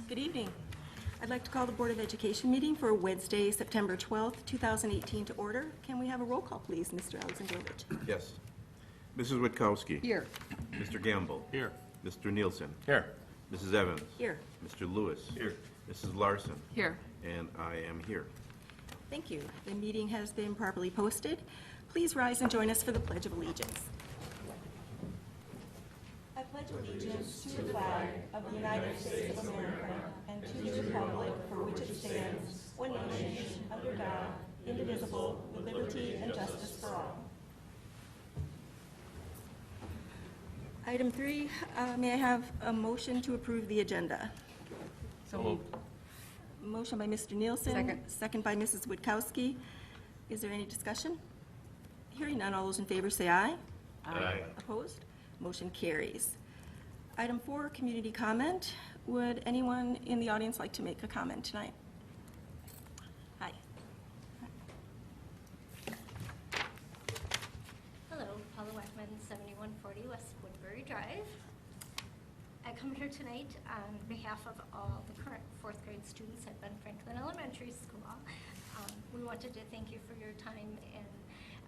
Good evening. I'd like to call the Board of Education meeting for Wednesday, September 12th, 2018 to order. Can we have a roll call, please, Mr. Alexandrovich? Yes. Mrs. Witkowski. Here. Mr. Gamble. Here. Mr. Nielsen. Here. Mrs. Evans. Here. Mr. Lewis. Here. Mrs. Larson. Here. And I am here. Thank you. The meeting has been properly posted. Please rise and join us for the Pledge of Allegiance. I pledge allegiance to the flag of the United States of America and to the republic for which it stands, one nation, under God, indivisible, with liberty and justice for all. Item 3, may I have a motion to approve the agenda? So moved. Motion by Mr. Nielsen. Second. Second by Mrs. Witkowski. Is there any discussion? Hearing none, all those in favor say aye. Aye. Opposed? Motion carries. Item 4, community comment. Would anyone in the audience like to make a comment tonight? Hi. Hello, Paula Wackman, 7140 West Woodbury Drive. I come here tonight on behalf of all the current fourth grade students at Ben Franklin Elementary School. We wanted to thank you for your time and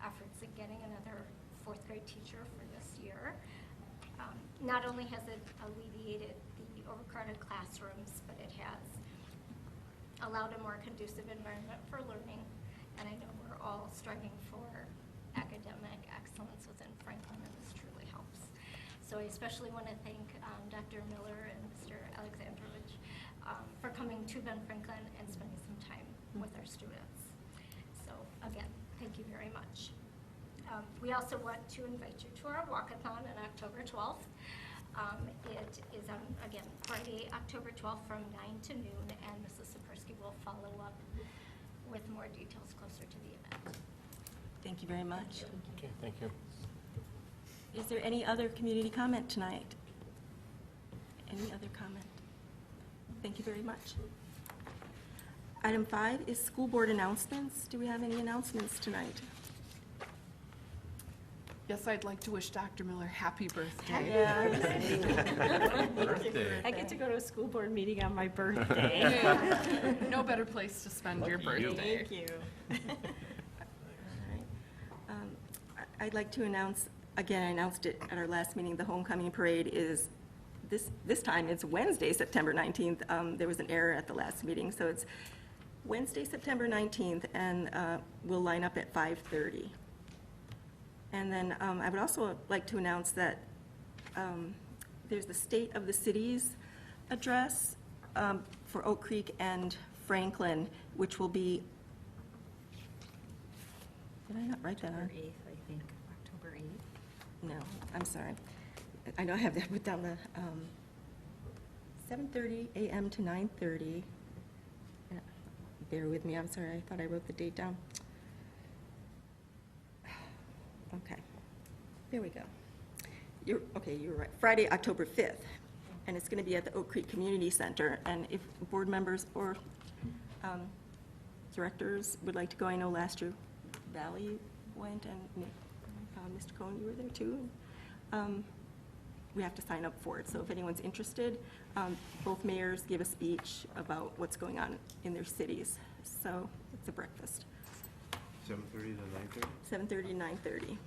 efforts in getting another fourth grade teacher for this year. Not only has it alleviated the overcrowded classrooms, but it has allowed a more conducive environment for learning. And I know we're all striving for academic excellence within Franklin, and this truly helps. So I especially want to thank Dr. Miller and Mr. Alexandrovich for coming to Ben Franklin and spending some time with our students. So again, thank you very much. We also want to invite you to our walkathon on October 12th. It is on, again, Friday, October 12th from 9 to noon, and Mrs. Sapersky will follow up with more details closer to the event. Thank you very much. Okay, thank you. Is there any other community comment tonight? Any other comment? Thank you very much. Item 5 is school board announcements. Do we have any announcements tonight? Yes, I'd like to wish Dr. Miller happy birthday. Birthday. I get to go to a school board meeting on my birthday. No better place to spend your Lucky you. birthday. Thank you. I'd like to announce, again, I announced it at our last meeting, the homecoming parade is, this time it's Wednesday, September 19th. There was an error at the last meeting, so it's Wednesday, September 19th, and we'll line up at 5:30. And then I would also like to announce that there's the State of the Cities address for Oak Creek and Franklin, which will be, did I not write that on? October 8th, I think, October 8th. No, I'm sorry. I know I have that put down the 7:30 a.m. to 9:30. Bear with me, I'm sorry, I thought I wrote the date down. Okay, there we go. You're right. Friday, October 5th, and it's going to be at the Oak Creek Community Center. And if board members or directors would like to go, I know last year Valley went, and Mr. Cohen, you were there too. We have to sign up for it, so if anyone's interested, both mayors give a speech about what's going on in their cities. So it's a breakfast. 7:30 to 9:30? 7:30 to 9:30.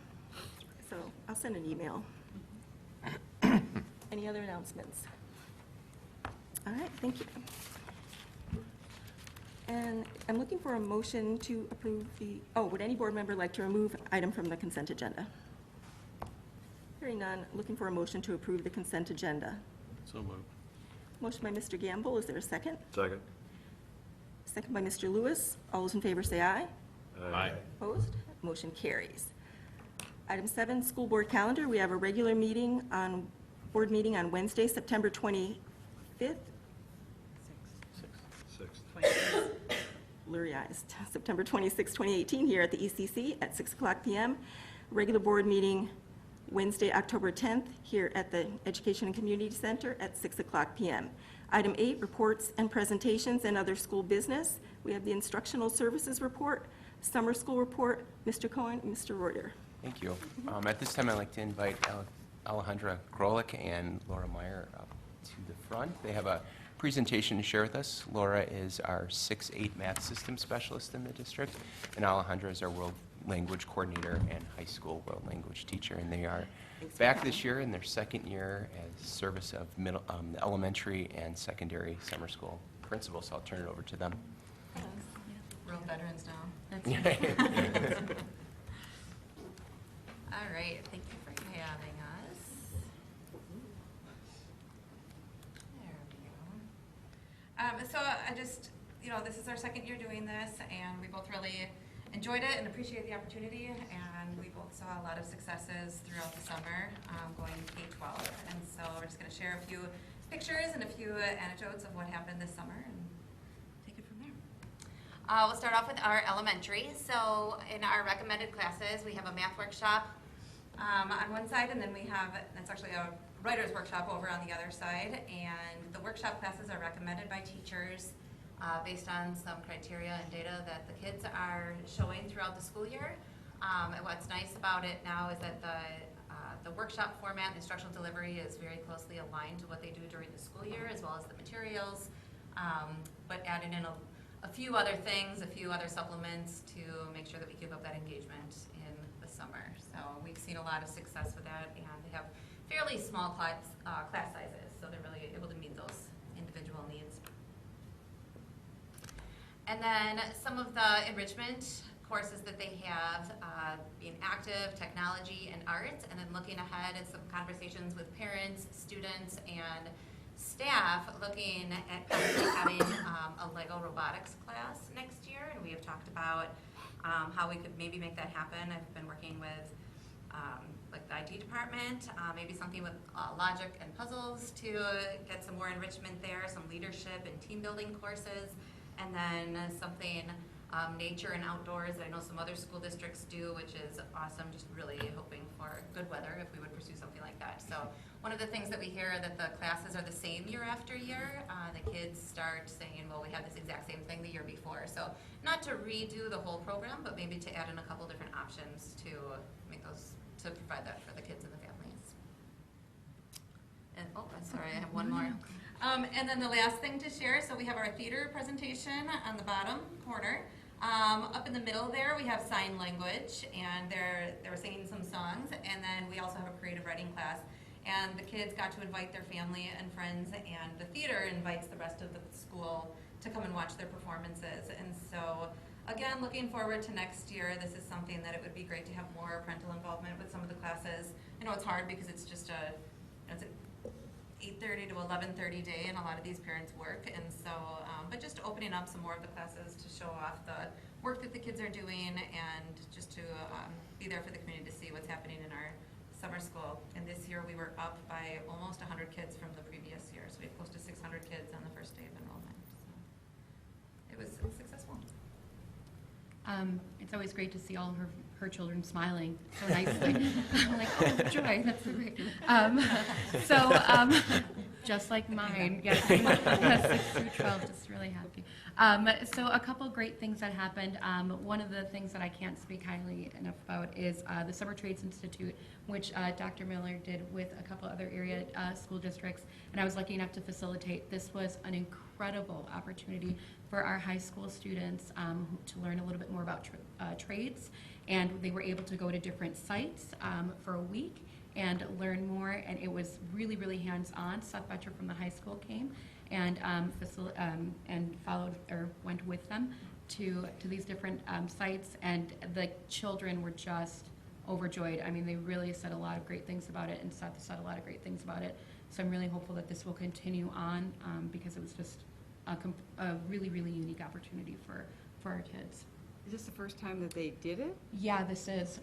So I'll send an email. Any other announcements? All right, thank you. And I'm looking for a motion to approve the, would any board member like to remove item from the consent agenda? Hearing none, looking for a motion to approve the consent agenda. So moved. Motion by Mr. Gamble, is there a second? Second. Second by Mr. Lewis. All those in favor say aye. Aye. Opposed? Motion carries. Item 7, school board calendar. We have a regular board meeting on Wednesday, September 25th. 6. Blurry eyes. September 26, 2018, here at the ECC at 6 o'clock p.m. Regular board meeting Wednesday, October 10th, here at the Education and Community Center at 6 o'clock p.m. Item 8, reports and presentations and other school business. We have the instructional services report, summer school report, Mr. Cohen and Mr. Reuter. Thank you. At this time, I'd like to invite Alejandra Krolik and Laura Meyer up to the front. They have a presentation to share with us. Laura is our 6-8 math system specialist in the district, and Alejandra is our world language coordinator and high school world language teacher. And they are back this year in their second year as service of elementary and secondary summer school principals. So I'll turn it over to them. Real veterans now. That's All right, thank you for having us. There we go. So I just, this is our second year doing this, and we both really enjoyed it and appreciate the opportunity, and we both saw a lot of successes throughout the summer going K-12. And so we're just going to share a few pictures and a few anecdotes of what happened this summer and take it from there. We'll start off with our elementary. So in our recommended classes, we have a math workshop on one side, and then we have, that's actually a writer's workshop over on the other side. And the workshop classes are recommended by teachers based on some criteria and data that the kids are showing throughout the school year. And what's nice about it now is that the workshop format and instructional delivery is very closely aligned to what they do during the school year, as well as the materials, but adding in a few other things, a few other supplements to make sure that we keep up that engagement in the summer. So we've seen a lot of success with that, and they have fairly small class sizes, so they're really able to meet those individual needs. And then some of the enrichment courses that they have, being active, technology, and art, and then looking ahead at some conversations with parents, students, and staff looking at possibly having a Lego robotics class next year, and we have talked about how we could maybe make that happen. I've been working with like the IT department, maybe something with logic and puzzles to get some more enrichment there, some leadership and team building courses, and then something nature and outdoors that I know some other school districts do, which is awesome. Just really hoping for good weather if we would pursue something like that. So one of the things that we hear that the classes are the same year after year. The kids start saying, well, we had this exact same thing the year before. So not to redo the whole program, but maybe to add in a couple different options to make those, to provide that for the kids and the families. And, oh, I'm sorry, I have one more. And then the last thing to share, so we have our theater presentation on the bottom corner. Up in the middle there, we have sign language, and they're singing some songs, and then we also have a creative writing class. And the kids got to invite their family and friends, and the theater invites the rest of the school to come and watch their performances. And so, again, looking forward to next year, this is something that it would be great to have more parental involvement with some of the classes. I know it's hard because it's just it's an 8:30 to 11:30 day, and a lot of these parents work, and so, but just opening up some more of the classes to show off the work that the kids are doing, and just to be there for the community to see what's happening in our summer school. And this year we were up by almost 100 kids from the previous year, so we had close to 600 kids on the first day of enrollment. So it was successful. It's always great to see all her children smiling so nicely. I'm like, oh, joy, that's so great. Just like mine, yes, 6 through 12, just really happy. So a couple great things that happened. One of the things that I can't speak highly enough about is the Summer Trades Institute, which Dr. Miller did with a couple other area school districts, and I was lucky enough to facilitate. This was an incredible opportunity for our high school students to learn a little bit more about trades, and they were able to go to different sites for a week and learn more, and it was really, really hands-on. Seth Butcher from the high school came and followed or went with them to these different sites, and the children were just overjoyed. I mean, they really said a lot of great things about it, and Seth said a lot of great things about it. So I'm really hopeful that this will continue on because it was just a really, really unique opportunity for our kids. Is this the first time that they did it? Yeah, this is.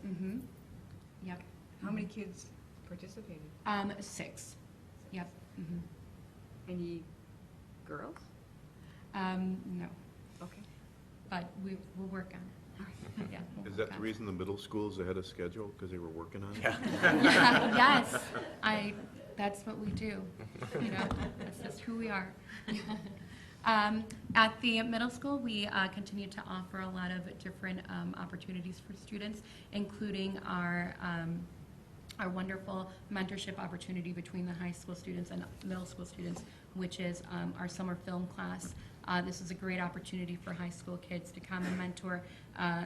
Yep. How many kids participated? 6. Yep. Any girls? No, Okay. but we'll work on it. Yeah. we'll Is work that the on it. reason the middle school's ahead of schedule, because they were working on it? Yes, that's what we do. You know, that's just who we are. At the middle school, we continue to offer a lot of different opportunities for students, including our our wonderful mentorship opportunity between the high school students and middle school students, which is our summer film class. This is a great opportunity for high school kids to come and mentor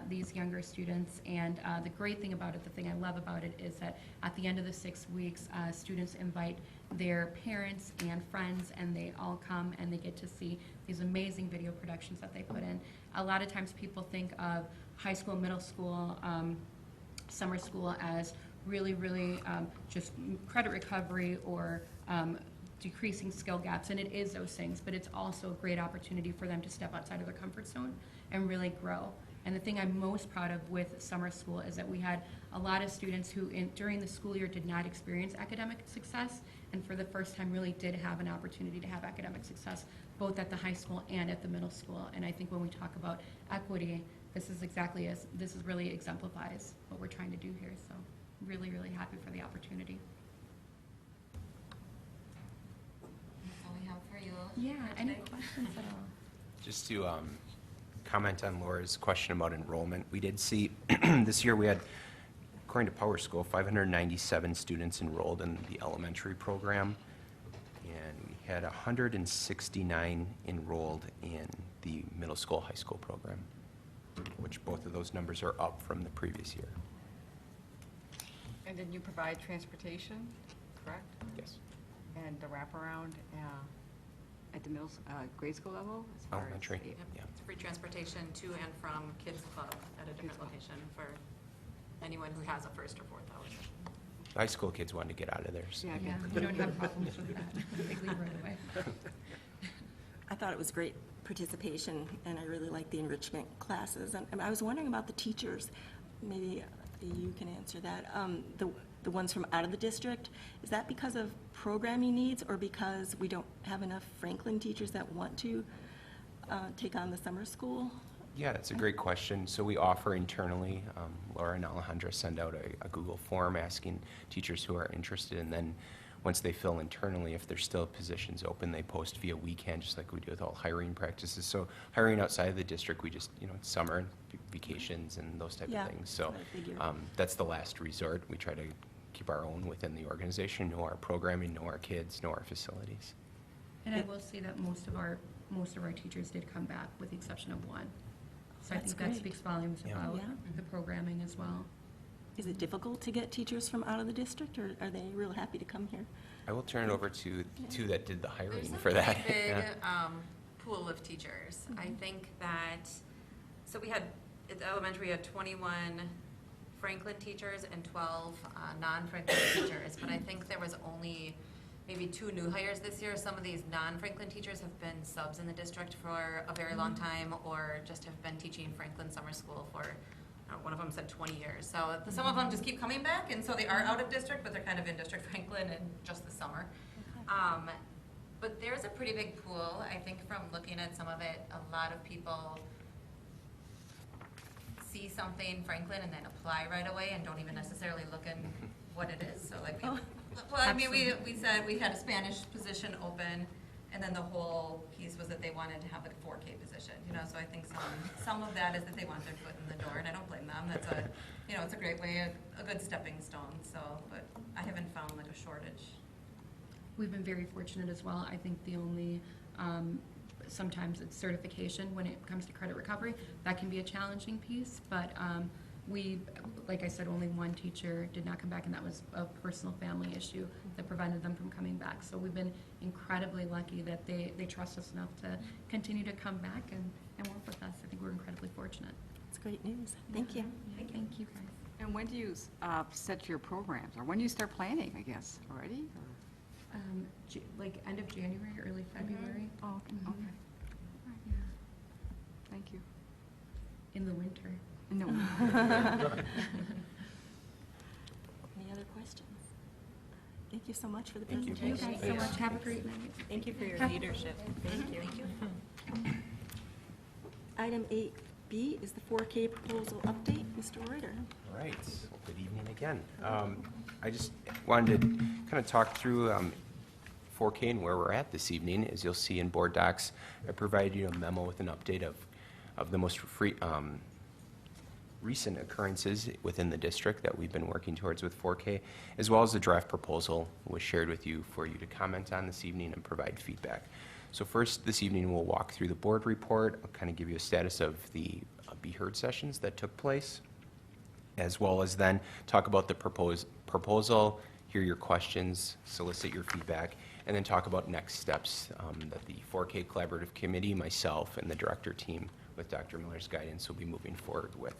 these younger students. And the great thing about it, the thing I love about it, is that at the end of the 6 weeks, students invite their parents and friends, and they all come and they get to see these amazing video productions that they put in. A lot of times people think of high school, middle school, summer school as really, really just credit recovery or decreasing skill gaps, and it is those things, but it's also a great opportunity for them to step outside of their comfort zone and really grow. And the thing I'm most proud of with summer school is that we had a lot of students who during the school year did not experience academic success, and for the first time really did have an opportunity to have academic success, both at the high school and at the middle school. And I think when we talk about equity, this is really exemplifies what we're trying to do here. So really, really happy for the opportunity. That's all we have for you. Yeah, for any today. questions at all? Just to comment on Laura's question about enrollment, we did see this year we had, according to Power School, 597 students enrolled in the elementary program, and we had 169 enrolled in the middle school, high school program, which both of those numbers are up from the previous year. And then you provide transportation, correct? Yes. And the wraparound at the grade school level? As far as Elementary, the- yeah. It's free transportation to and from Kids Club at a different location for anyone who has a first or fourth hour. High school kids wanted to get out of there. So. Yeah, Yeah, good. we don't have problems with that. They leave right away. I thought it was great participation, and I really liked the enrichment classes. And I was wondering about the teachers. Maybe you can answer that. The ones from out of the district, is that because of programming needs or because we don't have enough Franklin teachers that want to take on the summer school? Yeah, that's a great question. So we offer internally, Laura and Alejandra send out a Google form asking teachers who are interested, and then once they fill internally, if there's still positions open, they post via weekend, just like we do with all hiring practices. So hiring outside of the district, we just, it's summer and vacations and those type Yeah, of things. So that's what I figured. that's the last resort. We try to keep our own within the organization, know our programming, know our kids, know our facilities. And I will say that most of our teachers did come back, with the exception of one. So I That's think that great. speaks volumes Yeah. about Yeah. the programming as well. Is it difficult to get teachers from out of the district, or are they real happy to come here? I will turn it over to the two that did the hiring There's a for that. pretty big Yeah. pool of teachers. I think that, so we had, at the elementary, we had 21 Franklin teachers and 12 non-Franklin teachers, but I think there was only maybe 2 new hires this year. Some of these non-Franklin teachers have been subs in the district for a very long time, or just have been teaching Franklin summer school for, one of them said 20 years. So some of them just keep coming back, and so they are out of district, but they're kind of in District Franklin and just the summer. But there's a pretty big pool. I think from looking at some of it, a lot of people see something Franklin and then apply right away and don't even necessarily look at what it is. So like, we said we had a Spanish position open, and then the whole piece was that they wanted to have like a 4K position, so I think some of that is that they want their foot in the door, and I don't blame them. That's it's a great way, a good stepping stone, so, but I haven't found like a shortage. We've been very fortunate as well. I think the only, sometimes it's certification when it comes to credit recovery. That can be a challenging piece, but we, like I said, only one teacher did not come back, and that was a personal family issue that prevented them from coming back. So we've been incredibly lucky that they trust us enough to continue to come back and work with us. I think we're incredibly fortunate. It's great news. Thank you. Thank you, guys. And when do you set your programs, or when do you start planning, I guess, already? Or- Like end of January, early February. Oh, okay. Mhm. Okay. Yeah. Thank you. In the winter. No. Any other questions? Thank you so much for the Thank you. presentation. Thank you guys so much. Have a great night. Thank you for your leadership. Thank you. Item 8B is the 4K proposal update. Mr. Reuter. All right, well, good evening again. I just wanted to kind of talk through 4K and where we're at this evening. As you'll see in board docs, I provided you a memo with an update of the most recent occurrences within the district that we've been working towards with 4K, as well as the draft proposal was shared with you for you to comment on this evening and provide feedback. So first, this evening, we'll walk through the board report. I'll kind of give you a status of the Be Heard sessions that took place, as well as then talk about the proposal, hear your questions, solicit your feedback, and then talk about next steps that the 4K Collaborative Committee, myself, and the director team with Dr. Miller's guidance will be moving forward with.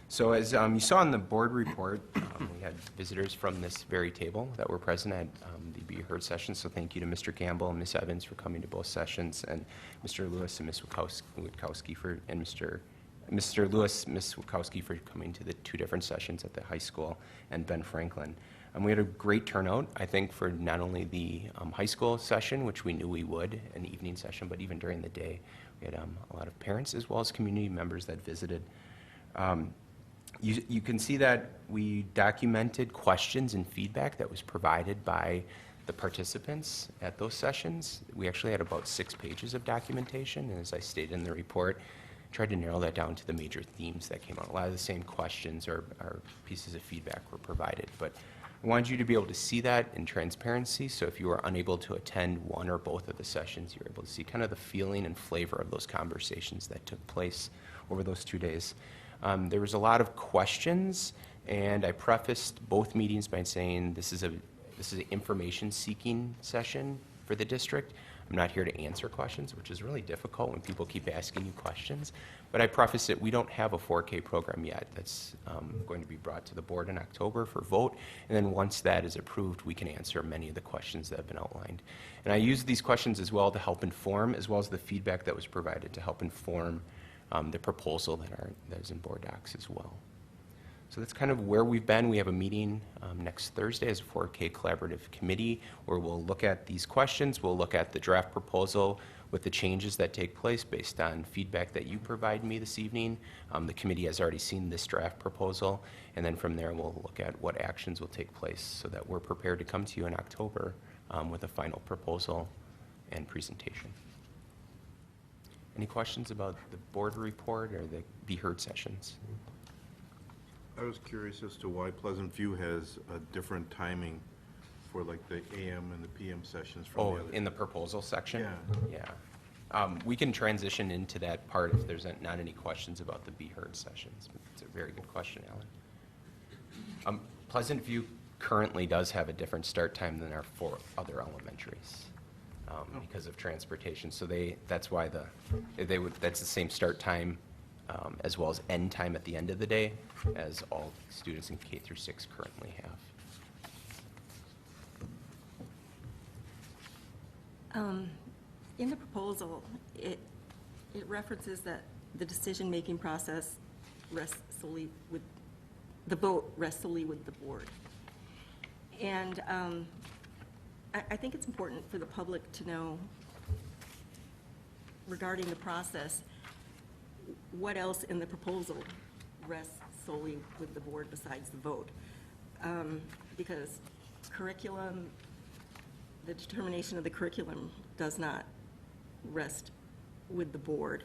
So as you saw in the board report, we had visitors from this very table that were present at the Be Heard session. So thank you to Mr. Campbell and Ms. Evans for coming to both sessions, and Mr. Lewis and Ms. Witkowski for, and Mr. Lewis, Ms. Witkowski for coming to the two different sessions at the high school, and Ben Franklin. We had a great turnout, I think, for not only the high school session, which we knew we would, an evening session, but even during the day. We had a lot of parents as well as community members that visited. You can see that we documented questions and feedback that was provided by the participants at those sessions. We actually had about 6 pages of documentation, and as I stated in the report, tried to narrow that down to the major themes that came out. A lot of the same questions or pieces of feedback were provided, but I wanted you to be able to see that in transparency, so if you were unable to attend one or both of the sessions, you were able to see kind of the feeling and flavor of those conversations that took place over those 2 days. There was a lot of questions, and I prefaced both meetings by saying this is an information-seeking session for the district. I'm not here to answer questions, which is really difficult when people keep asking you questions. But I preface it, we don't have a 4K program yet. That's going to be brought to the board in October for vote. And then once that is approved, we can answer many of the questions that have been outlined. And I use these questions as well to help inform, as well as the feedback that was provided to help inform the proposal that is in board docs as well. So that's kind of where we've been. We have a meeting next Thursday as a 4K Collaborative Committee where we'll look at these questions. We'll look at the draft proposal with the changes that take place based on feedback that you provide me this evening. The committee has already seen this draft proposal, and then from there we'll look at what actions will take place so that we're prepared to come to you in October with a final proposal and presentation. Any questions about the board report or the Be Heard sessions? I was curious as to why Pleasant View has a different timing for like the AM and the PM sessions from the other. In the proposal section? Yeah. Yeah. We can transition into that part if there's not any questions about the Be Heard sessions. It's a very good question, Alan. Pleasant View currently does have a different start time than our 4 other elementaries because of transportation. So that's why that's the same start time as well as end time at the end of the day as all students in K through 6 currently have. In the proposal, it references that the decision-making process rests solely with, the vote rests solely with the board. And I think it's important for the public to know regarding the process, what else in the proposal rests solely with the board besides the vote. Because curriculum, the determination of the curriculum does not rest with the board.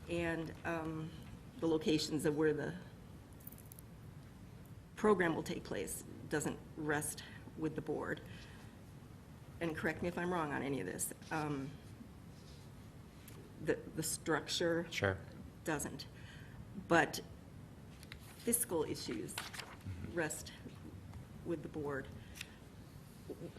And the locations of where the program will take place doesn't rest with the board. And correct me if I'm wrong on any of this. The structure Sure. doesn't. But fiscal issues rest with the board.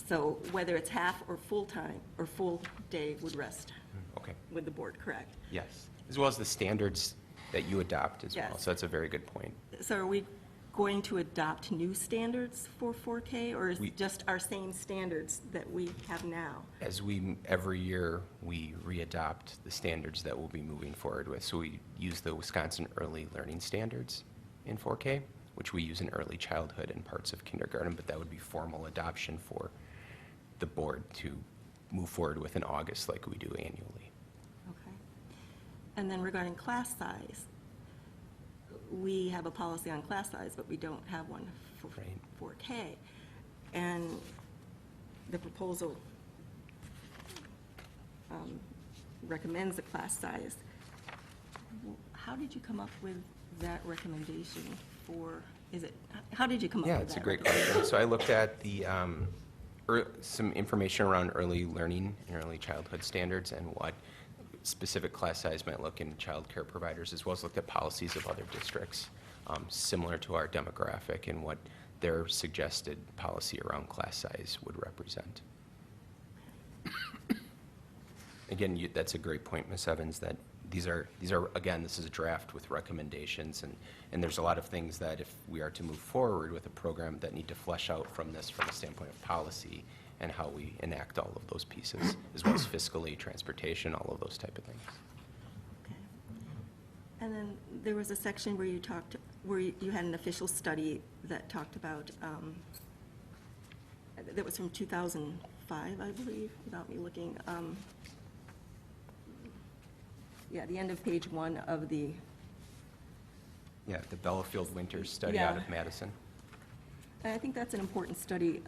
So whether it's half or full-time or full day would rest Okay. with the board, correct? Yes, as well as the standards that you adopt as well. Yes. So that's a very good point. So are we going to adopt new standards for 4K, or is it just our same standards that we have now? Every year, we readopt the standards that we'll be moving forward with. So we use the Wisconsin Early Learning Standards in 4K, which we use in early childhood and parts of kindergarten, but that would be formal adoption for the board to move forward with in August like we do annually. Okay. And then regarding class size, we have a policy on class size, but we don't have one for Right. 4K. And the proposal recommends a class size. How did you come up with that recommendation for, is it, how did you come up with Yeah, that? it's a great question. So I looked at the, some information around early learning and early childhood standards and what specific class size might look in child care providers, as well as looked at policies of other districts similar to our demographic and what their suggested policy around class size would represent. Again, that's a great point, Ms. Evans, that these are, again, this is a draft with recommendations, and there's a lot of things that if we are to move forward with a program that need to flesh out from this from a standpoint of policy and how we enact all of those pieces, as well as fiscally, transportation, all of those type of things. Okay. And then there was a section where you talked, where you had an official study that talked about, that was from 2005, I believe, without me looking. Yeah, the end of page 1 of the, Yeah, the Bellafield Winters study out of Yeah. Madison. and I think that's an important study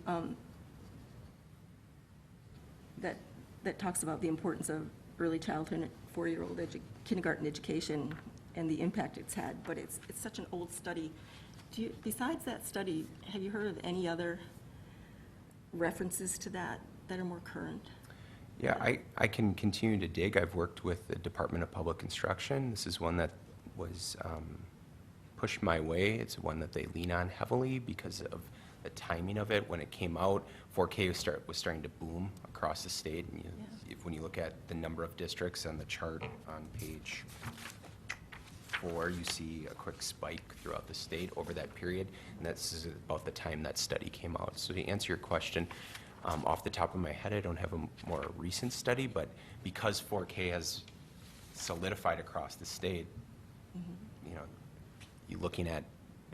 that talks about the importance of early childhood and 4-year-old kindergarten education and the impact it's had, but it's such an old study. Besides that study, have you heard of any other references to that are more current? Yeah, I can continue to dig. I've worked with the Department of Public Instruction. This is one that was pushed my way. It's one that they lean on heavily because of the timing of it. When it came out, 4K was starting to boom across the state. And when you look at the number of districts on the chart on page 4, you see a quick spike throughout the state over that period, and that's about the time that study came out. So to answer your question, off the top of my head, I don't have a more recent study, but because 4K has solidified across the state, you know, you're looking at,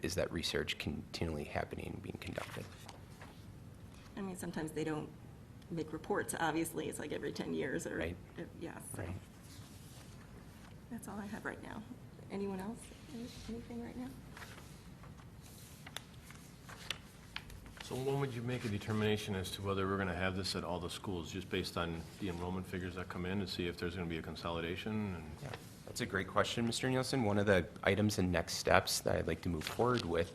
is that research continually happening and being conducted? I mean, sometimes they don't make reports, obviously, it's like every 10 years or, Right. Yeah, so Right. that's all I have right now. Anyone else, anything right now? So when would you make a determination as to whether we're going to have this at all the schools, just based on the enrollment figures that come in, to see if there's going to be a consolidation? And Yeah, that's a great question, Mr. Nielsen. One of the items and next steps that I'd like to move forward with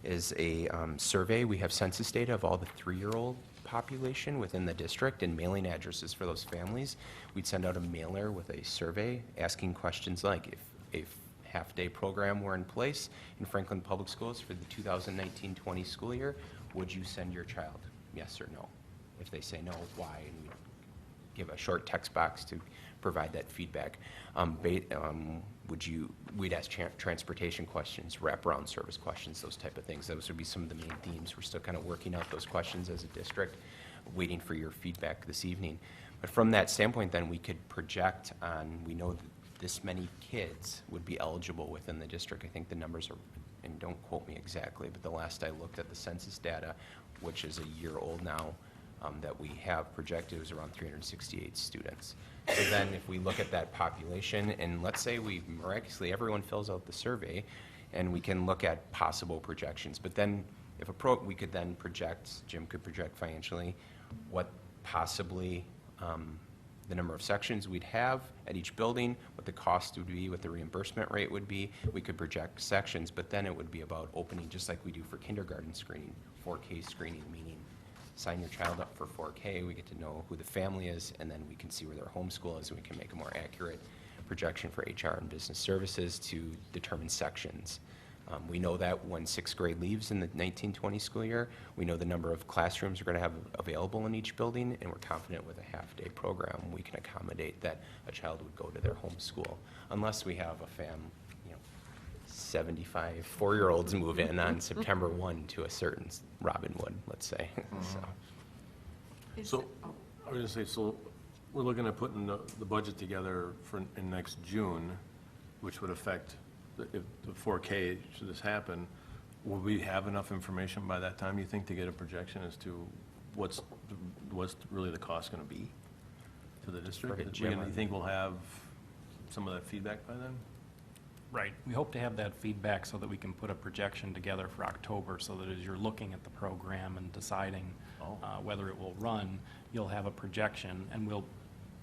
is a survey. We have census data of all the 3-year-old population within the district and mailing addresses for those families. We'd send out a mailer with a survey asking questions like, if a half-day program were in place in Franklin Public Schools for the 2019-20 school year, would you send your child? Yes or no? If they say no, why? And we give a short text box to provide that feedback. We'd ask transportation questions, wraparound service questions, those type of things. Those would be some of the main themes. We're still kind of working out those questions as a district, waiting for your feedback this evening. But from that standpoint, then we could project on, we know that this many kids would be eligible within the district. I think the numbers are, and don't quote me exactly, but the last I looked at the census data, which is a year old now, that we have projected was around 368 students. So then if we look at that population, and let's say we miraculously, everyone fills out the survey, and we can look at possible projections. But then if we could then project, Jim could project financially, what possibly the number of sections we'd have at each building, what the cost would be, what the reimbursement rate would be. We could project sections, but then it would be about opening, just like we do for kindergarten screening, 4K screening, meaning sign your child up for 4K, we get to know who the family is, and then we can see where their homeschool is, and we can make a more accurate projection for HR and business services to determine sections. We know that when 6th grade leaves in the 1920 school year, we know the number of classrooms we're going to have available in each building, and we're confident with a half-day program, we can accommodate that a child would go to their home school, unless we have a 75 4-year-olds move in on September 1 to a certain Robinwood, let's say. so, I was going to say, so we're looking at putting the budget together in next June, which would affect, if the 4K, should this happen, will we have enough information by that time, you think, to get a projection as to what's really the cost going to be to the district? Go ahead, Jim. You think we'll have some of that feedback by then? Right. We hope to have that feedback so that we can put a projection together for October, so that as you're looking at the program and deciding whether it will run, you'll have a projection, and we'll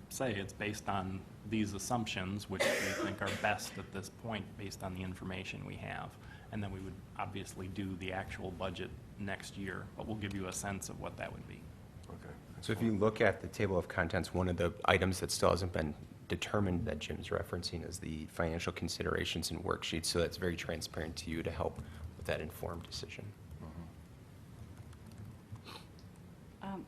say, it's based on these assumptions, which we think are best at this point, based on the information we have. And then we would obviously do the actual budget next year, but we'll give you a sense of what that would be. Okay. So if you look at the table of contents, one of the items that still hasn't been determined that Jim's referencing is the financial considerations and worksheets, so that's very transparent to you to help with that informed decision.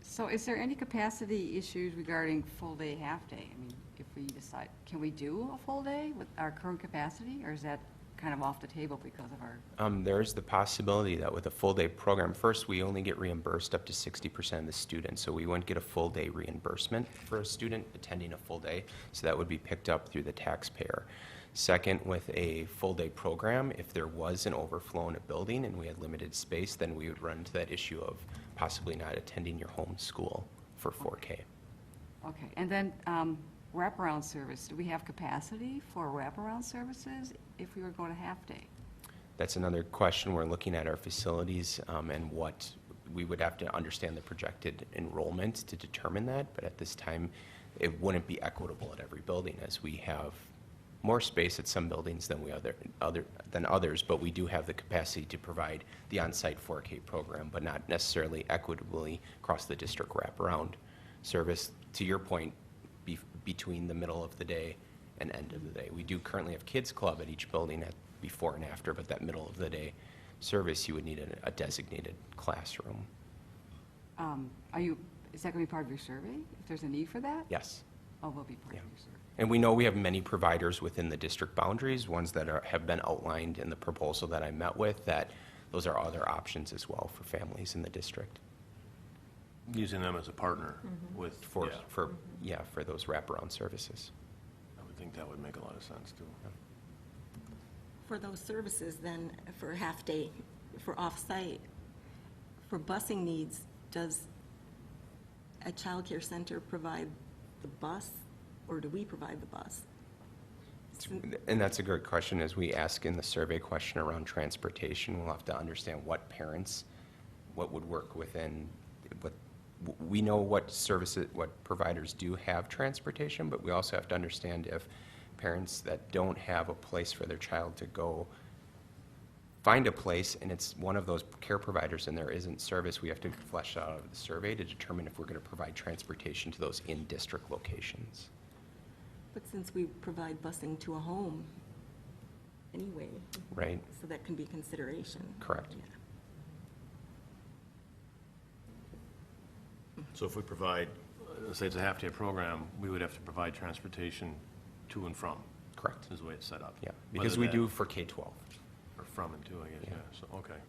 So is there any capacity issues regarding full-day, half-day? I mean, if we decide, can we do a full day with our current capacity, or is that kind of off the table because of our? There's the possibility that with a full-day program, first, we only get reimbursed up to 60% of the students, so we wouldn't get a full-day reimbursement for a student attending a full day, so that would be picked up through the taxpayer. Second, with a full-day program, if there was an overflow in a building and we had limited space, then we would run into that issue of possibly not attending your home school for 4K. Okay, and then wraparound service, do we have capacity for wraparound services if we were going to half-day? That's another question. We're looking at our facilities and what we would have to understand the projected enrollment to determine that, but at this time, it wouldn't be equitable at every building, as we have more space at some buildings than than others, but we do have the capacity to provide the on-site 4K program, but not necessarily equitably across the district wraparound service. To your point, between the middle of the day and end of the day. We do currently have kids club at each building at before and after, but that middle of the day service, you would need a designated classroom. Is that going to be part of your survey, if there's a need for that? Yes. Oh, will be part Yeah. of your survey. And we know we have many providers within the district boundaries, ones that have been outlined in the proposal that I met with, that those are other options as well for families in the district Using them as a partner with, for yeah, for those wraparound services. I would think that would make a lot of sense, too. For those services, then, for half-day, for off-site, for busing needs, does a childcare center provide the bus, or do we provide the bus? And that's a great question. As we ask in the survey question around transportation, we'll have to understand what parents, what would work within, what, we know what services, what providers do have transportation, but we also have to understand if parents that don't have a place for their child to go find a place, and it's one of those care providers and there isn't service, we have to flesh out of the survey to determine if we're going to provide transportation to those in-district locations. But since we provide busing to a home anyway. Right. So that can be consideration. Correct. Yeah. So if we provide, say it's a half-day program, we would have to provide transportation to and from. Correct. Is the way it's set up. Yeah, because Whether we that- do for K-12. Or from and to, I guess, Yeah. yeah, so, okay.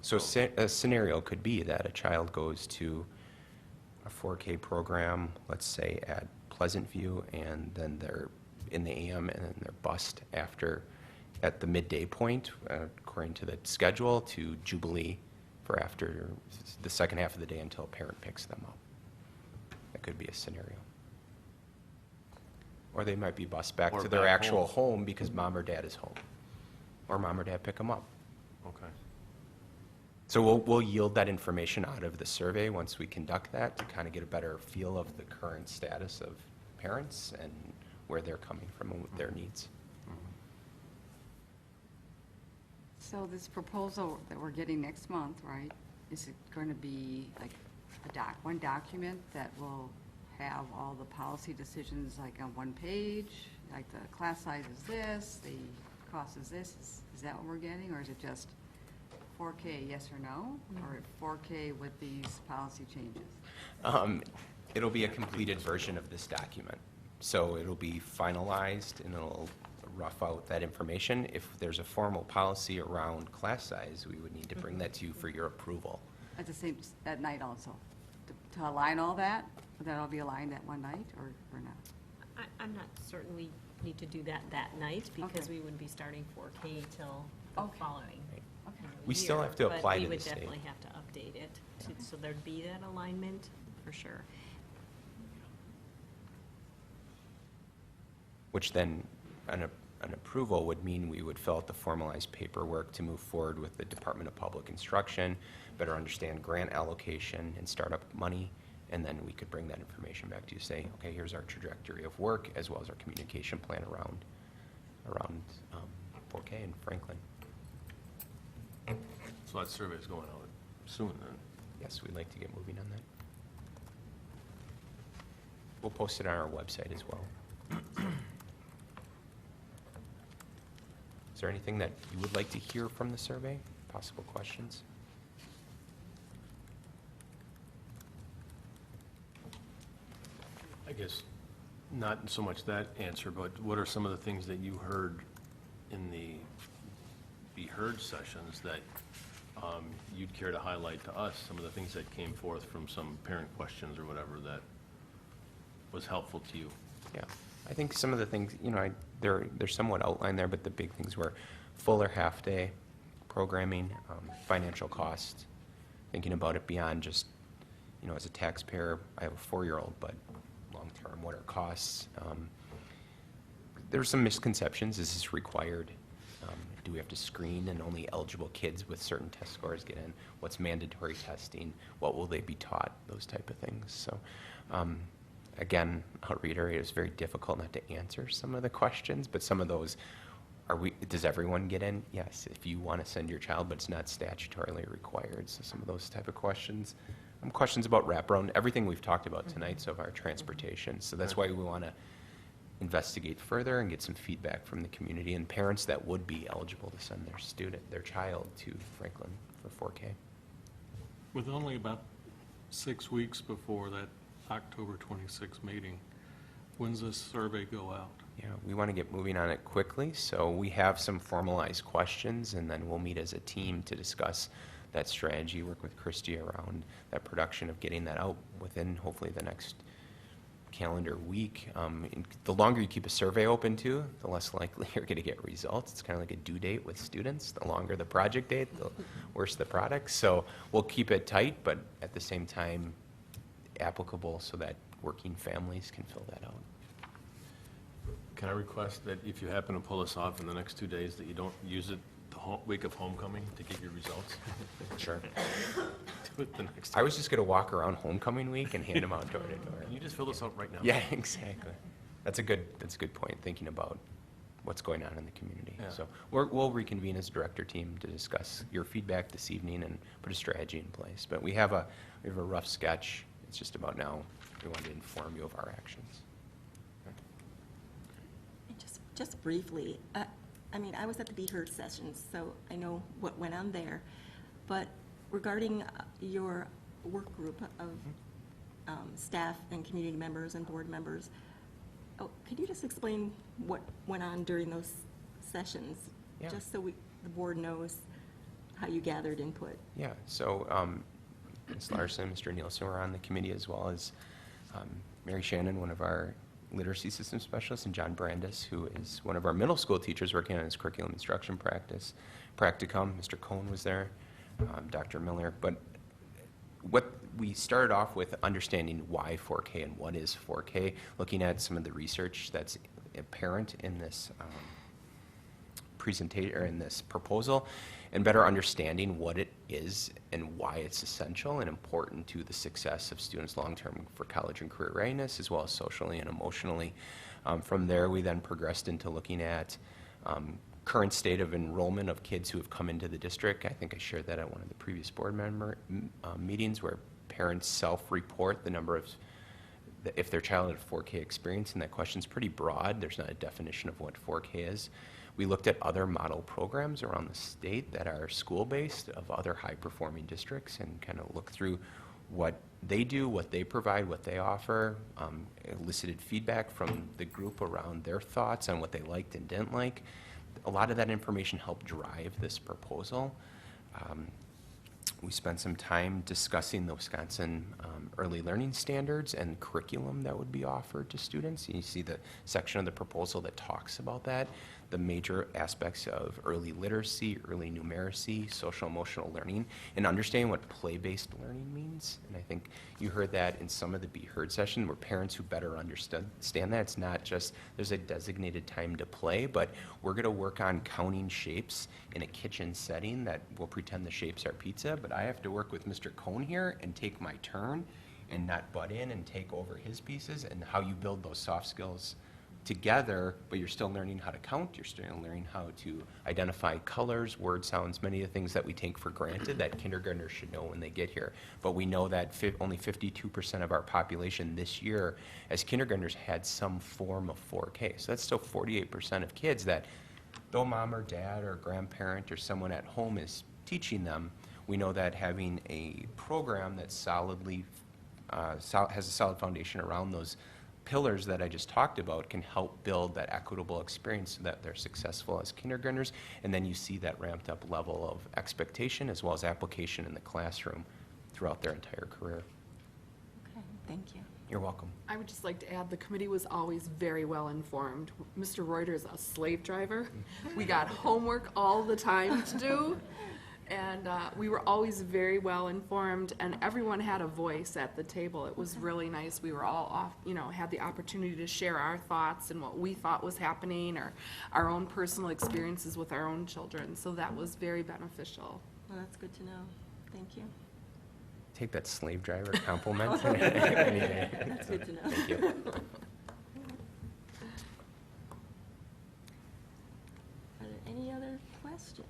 So a scenario could be that a child goes to a 4K program, let's say at Pleasant View, and then they're in the AM, and then they're bused at the midday point, according to the schedule, to Jubilee for after the second half of the day until a parent picks them up. That could be a scenario. Or they might be bused back Or to their back actual home. home because mom or dad is home. Or mom or dad pick them up. Okay. So we'll yield that information out of the survey once we conduct that to kind of get a better feel of the current status of parents and where they're coming from and their needs. So this proposal that we're getting next month, right, is it going to be like one document that will have all the policy decisions like on one page? Like the class size is this, the cost is this, is that what we're getting? Or is it just 4K, yes or no? Or 4K with these policy changes? It'll be a completed version of this document. So it'll be finalized and it'll rough out that information. If there's a formal policy around class size, we would need to bring that to you for your approval. At the same, that night also? To align all that? Would that all be aligned that one night or not? I'm not certain we need to do that night, because Okay. we wouldn't be starting 4K till the Okay. following Okay. We still year, have to apply to But we the would state. definitely have to update it, so there'd be that alignment, for sure. Which then, an approval would mean we would fill out the formalized paperwork to move forward with the Department of Public Instruction, better understand grant allocation and startup money, and then we could bring that information back to you, say, okay, here's our trajectory of work, as well as our communication plan around 4K in Franklin. So that survey's going out soon then? Yes, we'd like to get moving on that. We'll post it on our website as well. Is there anything that you would like to hear from the survey? Possible questions? I guess not so much that answer, but what are some of the things that you heard in the Be Heard sessions that you'd care to highlight to us? Some of the things that came forth from some parent questions or whatever that was helpful to you? Yeah, I think some of the things, they're somewhat outlined there, but the big things were full or half-day programming, financial cost, thinking about it beyond just, as a taxpayer, I have a 4-year-old, but long-term, what are costs? There's some misconceptions. Is this required? Do we have to screen and only eligible kids with certain test scores get in? What's mandatory testing? What will they be taught? Those type of things. So, again, I'll reiterate, it's very difficult not to answer some of the questions, but some of those, does everyone get in? Yes, if you want to send your child, but it's not statutorily required. So some of those type of questions. Questions about wraparound, everything we've talked about tonight so far, transportation. So that's why we want to investigate further and get some feedback from the community and parents that would be eligible to send their child to Franklin for 4K. With only about 6 weeks before that October 26th meeting, when's this survey go out? Yeah, we want to get moving on it quickly, so we have some formalized questions, and then we'll meet as a team to discuss that strategy, work with Christy around that production of getting that out within hopefully the next calendar week. The longer you keep a survey open too, the less likely you're going to get results. It's kind of like a due date with students. The longer the project date, the worse the product. So we'll keep it tight, but at the same time applicable so that working families can fill that out. Can I request that if you happen to pull this off in the next 2 days, that you don't use it the week of homecoming to get your results? Sure. Do it the next I was just going to walk around homecoming week and hand them out door to door. Can you just fill this out right now? Yeah, exactly. That's a good point, thinking about what's going on in the community. Yeah. So we'll reconvene as a director team to discuss your feedback this evening and put a strategy in place. But we have a rough sketch. It's just about now we want to inform you of our actions. Just briefly, I was at the Be Heard sessions, so I know what went on there. But regarding your work group of staff and community members and board members, could you just explain what went on during those sessions? Yeah. Just so the board knows how you gathered input. Yeah, so Ms. Larson, Mr. Nielsen were on the committee, as well as Mary Shannon, one of our literacy system specialists, and John Brandis, who is one of our middle school teachers working on his curriculum instruction practicum. Mr. Cohn was there, Dr. Miller. But what we started off with, understanding why 4K and what is 4K, looking at some of the research that's apparent in this presentation or in this proposal, and better understanding what it is and why it's essential and important to the success of students long-term for college and career readiness, as well as socially and emotionally. From there, we then progressed into looking at current state of enrollment of kids who have come into the district. I think I shared that at one of the previous board member meetings, where parents self-report the number of if their child had a 4K experience, and that question's pretty broad. There's not a definition of what 4K is. We looked at other model programs around the state that are school-based of other high-performing districts and kind of looked through what they do, what they provide, what they offer, elicited feedback from the group around their thoughts on what they liked and didn't like. A lot of that information helped drive this proposal. We spent some time discussing the Wisconsin early learning standards and curriculum that would be offered to students. You see the section of the proposal that talks about that, the major aspects of early literacy, early numeracy, social emotional learning, and understanding what play-based learning means. And I think you heard that in some of the Be Heard session, where parents who better understand that. It's not just there's a designated time to play, but we're going to work on counting shapes in a kitchen setting that we'll pretend the shapes are pizza, but I have to work with Mr. Cohn here and take my turn and not butt in and take over his pieces, and how you build those soft skills together, but you're still learning how to count, you're still learning how to identify colors, word sounds, many of the things that we take for granted that kindergartners should know when they get here. But we know that only 52% of our population this year as kindergartners had some form of 4K. So that's still 48% of kids that, though mom or dad or grandparent or someone at home is teaching them, we know that having a program that solidly has a solid foundation around those pillars that I just talked about can help build that equitable experience so that they're successful as kindergartners, and then you see that ramped up level of expectation as well as application in the classroom throughout their entire career. Okay, thank you. You're welcome. I would just like to add, the committee was always very well informed. Mr. Reuter is a slave driver. We got homework all the time to do, and we were always very well informed, and everyone had a voice at the table. It was really nice. We were all had the opportunity to share our thoughts and what we thought was happening, or our own personal experiences with our own children. So that was very beneficial. Well, that's good to know. Thank you. Take that slave driver compliment. That's good to know. Thank you. Are there any other questions?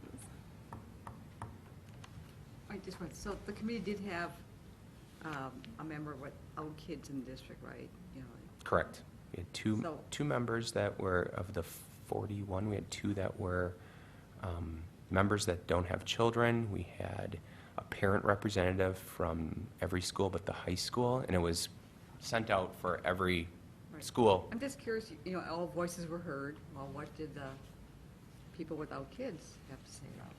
I just want, so the committee did have a member without kids in the district, right? You know, Correct. We had So- two members that were, of the 41, we had 2 that were members that don't have children. We had a parent representative from every school but the high school, and it was sent out for every Right. school. I'm just curious, you know, all voices were heard. Well, what did the people without kids have to say about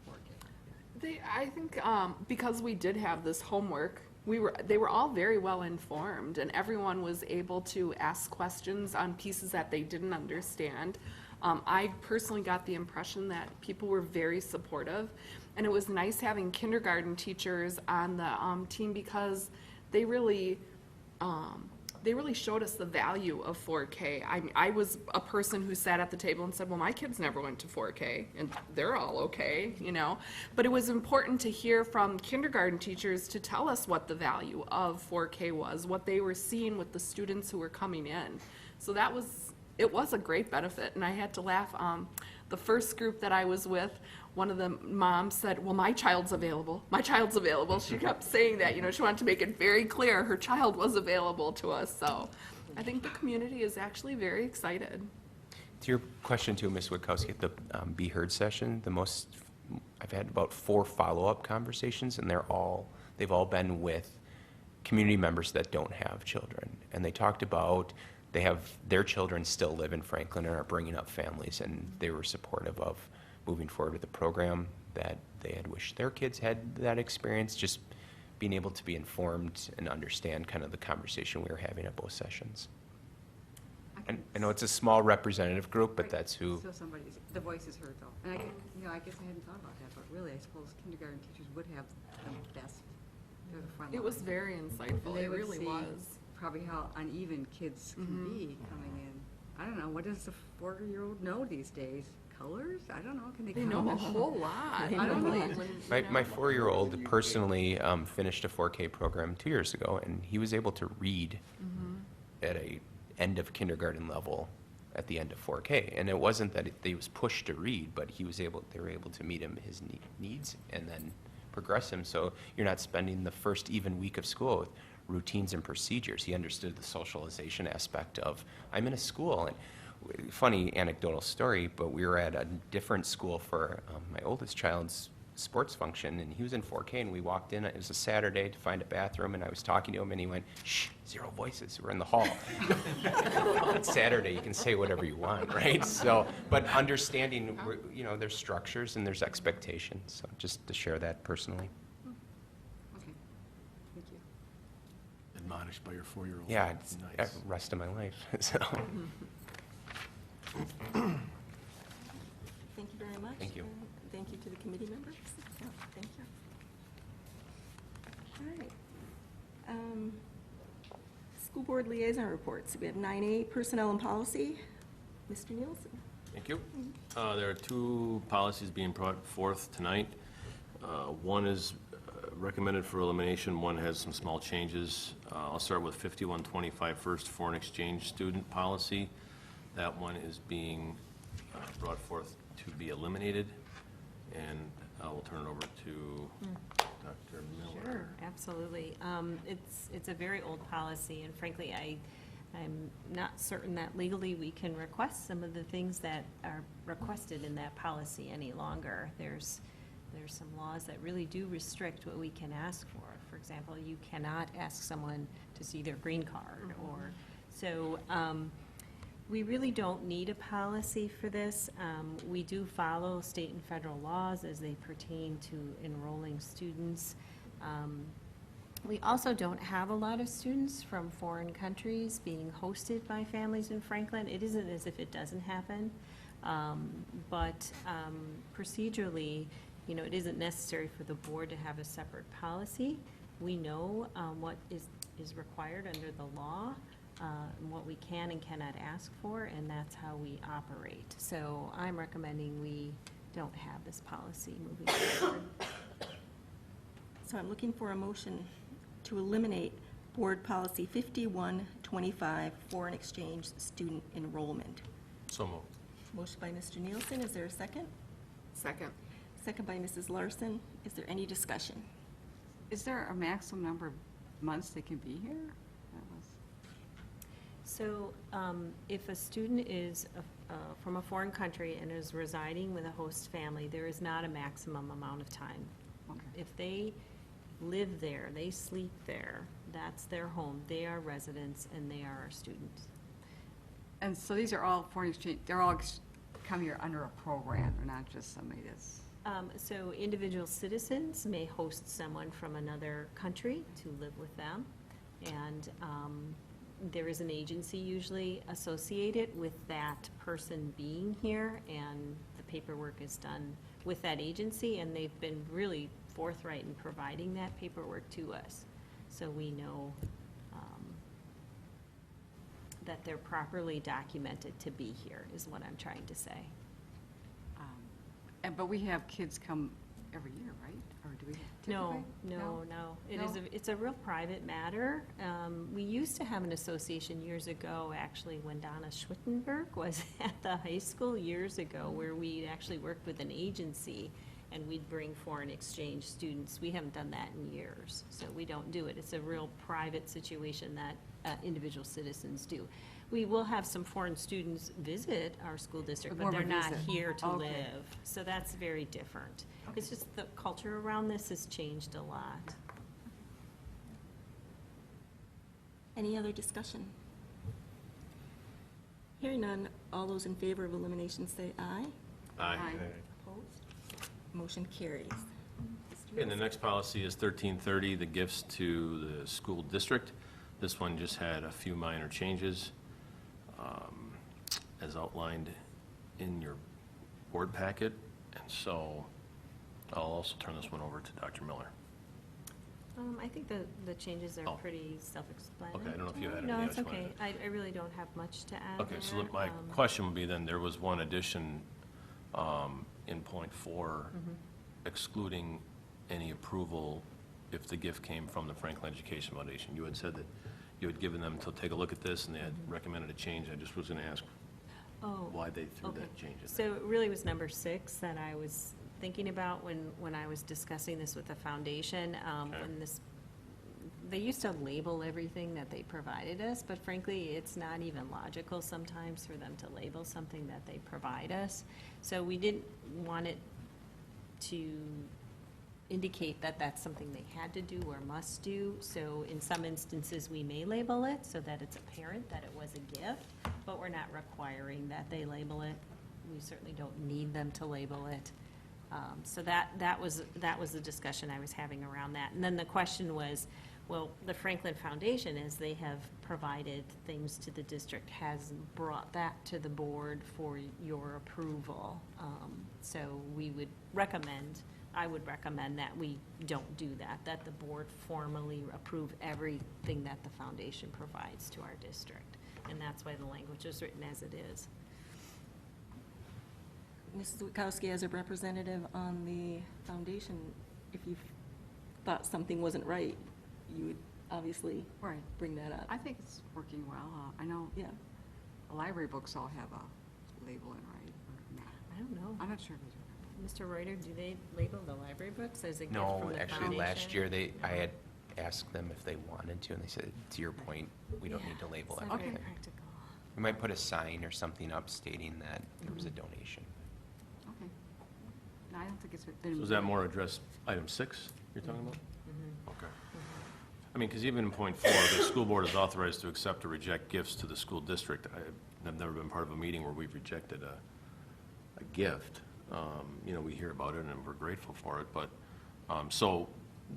4K? I think because we did have this homework, they were all very well informed, and everyone was able to ask questions on pieces that they didn't understand. I personally got the impression that people were very supportive, and it was nice having kindergarten teachers on the team because they really showed us the value of 4K. I was a person who sat at the table and said, well, my kids never went to 4K, and they're all okay, you know? But it was important to hear from kindergarten teachers to tell us what the value of 4K was, what they were seeing with the students who were coming in. So it was a great benefit, and I had to laugh. The first group that I was with, one of the moms said, well, my child's available. My child's available. She kept saying that, you know, she wanted to make it very clear her child was available to us. So I think the community is actually very excited. To your question too, Ms. Witkowski, at the Be Heard session, I've had about 4 follow-up conversations, and they've all been with community members that don't have children. And they talked about their children still live in Franklin and are bringing up families, and they were supportive of moving forward with the program, that they had wished their kids had that experience, just being able to be informed and understand kind of the conversation we were having at both sessions. And I know it's a small representative group, but Right. that's who, So the voice is heard though. And I guess I hadn't thought about that, but really, I suppose kindergarten teachers would have the best, they're the front It was line. very insightful. They It would really see was. Probably how uneven kids can be coming in. I don't know, what does the 4-year-old know these days? Colors? I don't know, can they They count? know a whole lot. I don't know. my 4-year-old personally finished a 4K program 2 years ago, and he was able to read at a end of kindergarten level at the end of 4K. And it wasn't that he was pushed to read, but they were able to meet him his needs and then progress him. So you're not spending the first even week of school with routines and procedures. He understood the socialization aspect of, I'm in a school. And funny anecdotal story, but we were at a different school for my oldest child's sports function, and he was in 4K, and we walked in, it was a Saturday, to find a bathroom, and I was talking to him, and he went, shh, 0 voices, we're in the hall. It's Saturday, you can say whatever you want, right? So, but understanding, there's structures and there's expectations, so just to share that personally. Okay, thank you. Admonished by your 4-year-old. Yeah, it's the Nice. rest of my life, so, Thank you very much. Thank you. And thank you to the committee members. Yeah, thank you. All right. School board liaison reports. We have 9A, personnel and policy. Mr. Nielsen. Thank you. There are 2 policies being brought forth tonight. One is recommended for elimination. One has some small changes. I'll start with 5125 first, foreign exchange student policy. That one is being brought forth to be eliminated, and I will turn it over to Dr. Miller. Sure, absolutely. It's a very old policy, and frankly, I'm not certain that legally we can request some of the things that are requested in that policy any longer. There's some laws that really do restrict what we can ask for. For example, you cannot ask someone to see their green card, or, so, we really don't need a policy for this. We do follow state and federal laws as they pertain to enrolling students. We also don't have a lot of students from foreign countries being hosted by families in Franklin. It isn't as if it doesn't happen, but procedurally, you know, it isn't necessary for the board to have a separate policy. We know what is required under the law, and what we can and cannot ask for, and that's how we operate. So I'm recommending we don't have this policy moving forward. So I'm looking for a motion to eliminate Board Policy 5125, foreign exchange student enrollment. So moved. Motion by Mr. Nielsen, is there a second? Second. Second by Mrs. Larson. Is there any discussion? Is there a maximum number of months they can be here? That was. So if a student is from a foreign country and is residing with a host family, there is not a maximum amount of time. Okay. If they live there, they sleep there, that's their home, they are residents and they are our students. And so these are all foreign exchange, they're all come here under a program, they're not just somebody that's. So individual citizens may host someone from another country to live with them, and there is an agency usually associated with that person being here, and the paperwork is done with that agency, and they've been really forthright in providing that paperwork to us. So we know that they're properly documented to be here, is what I'm trying to say. But we have kids come every year, right? Or do we No, typically? no. No? It's a real private matter. We used to have an association years ago, actually, when Donna Schwittenberg was at the high school years ago, where we actually worked with an agency, and we'd bring foreign exchange students. We haven't done that in years, so we don't do it. It's a real private situation that individual citizens do. We will have some foreign students visit our school district, but More of a they're not visit. here to Okay. live. So that's very different. It's just the culture around this has changed a lot. Any other discussion? Hearing none, all those in favor of elimination say aye. Aye. Opposed? Motion carries. And the next policy is 1330, the gifts to the school district. This one just had a few minor changes, as outlined in your board packet. And so I'll also turn this one over to Dr. Miller. I think the changes are Oh. pretty self-explanatory. Okay, I don't know if you had No, anything it's else you okay. wanted I really don't have much to add Okay, so there. my question would be then, there was one addition in point 4, excluding any approval if the gift came from the Franklin Education Foundation. You had said that you had given them to take a look at this, and they had recommended a change. I just was going to ask Oh, why they threw okay. that change in there. So it really was number 6 that I was thinking about when I was discussing this with the foundation. Okay. When this, they used to label everything that they provided us, but frankly, it's not even logical sometimes for them to label something that they provide us. So we didn't want it to indicate that that's something they had to do or must do. So in some instances, we may label it so that it's apparent that it was a gift, but we're not requiring that they label it. We certainly don't need them to label it. So that was the discussion I was having around that. And then the question was, well, the Franklin Foundation, as they have provided things to the district, has brought that to the board for your approval. So I would recommend that we don't do that, that the board formally approve everything that the foundation provides to our district. And that's why the language is written as it is. Mrs. Witkowski, as a representative on the foundation, if you thought something wasn't right, you would obviously Right. bring that up. I think it's working well. I know Yeah. the library books all have a label in, right? Or not? I don't know. I'm not sure if they do. Mr. Reuter, do they label the library books as a gift from No, the actually, last foundation? year, I had asked them if they wanted to, and they said, to your point, we don't need to label It's not very everything. practical. We might put a sign or something up stating that there was a donation. Okay. No, I don't think it's been. So is that more address item 6 you're talking about? Okay. I mean, because even in point 4, the school board is authorized to accept or reject gifts to the school district. I've never been part of a meeting where we've rejected a gift. You know, we hear about it and we're grateful for it, but, so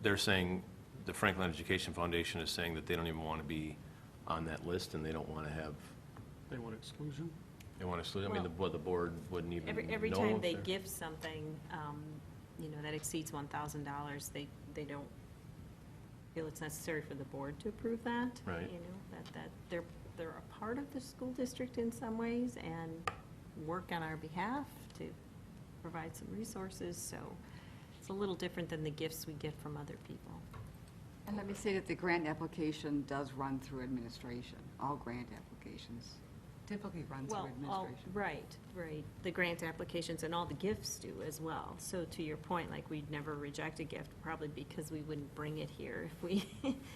they're saying, the Franklin Education Foundation is saying that they don't even want to be on that list and they don't want to have, They want exclusion? they want to exclude, I mean, the board wouldn't even know. Every time if they they're- give something, you know, that exceeds $1,000, they don't feel it's necessary for the board to approve that. Right. You know, that they're a part of the school district in some ways and work on our behalf to provide some resources, so it's a little different than the gifts we get from other people. And let me say that the grant application does run through administration. All grant applications typically run through Well, administration. right. The grant applications and all the gifts do as well. So to your point, like, we'd never reject a gift, probably because we wouldn't bring it here if we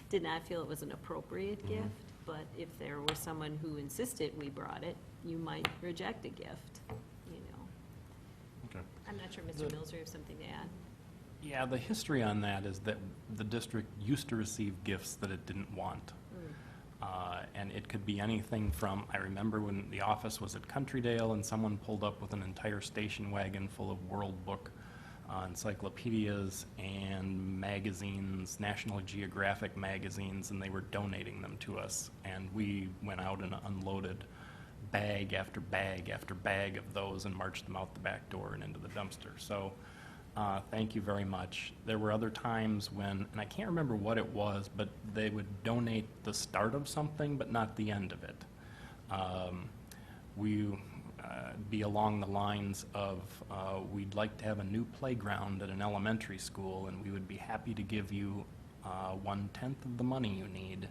did not feel it was an appropriate gift. But if there was someone who insisted we brought it, you might reject a gift, you know. Okay. I'm not sure, Mr. Mills, you have something to add? Yeah, the history on that is that the district used to receive gifts that it didn't want. And it could be anything from, I remember when the office was at Countrydale and someone pulled up with an entire station wagon full of World Book encyclopedias and magazines, National Geographic magazines, and they were donating them to us. And we went out and unloaded bag after bag after bag of those and marched them out the back door and into the dumpster. So thank you very much. There were other times when, and I can't remember what it was, but they would donate the start of something, but not the end of it. Be along the lines of, we'd like to have a new playground at an elementary school, and we would be happy to give you 1/10 of the money you need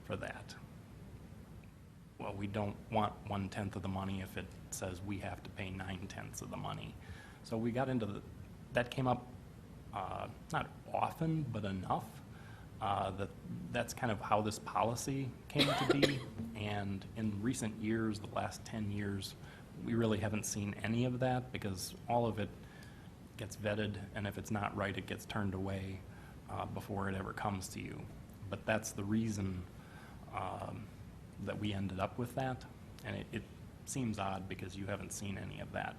for that. Well, we don't want 1/10 of the money if it says we have to pay 9/10 of the money. So we got into that came up, not often, but enough, that's kind of how this policy came to be. And in recent years, the last 10 years, we really haven't seen any of that because all of it gets vetted, and if it's not right, it gets turned away before it ever comes to you. But that's the reason that we ended up with that, and it seems odd because you haven't seen any of that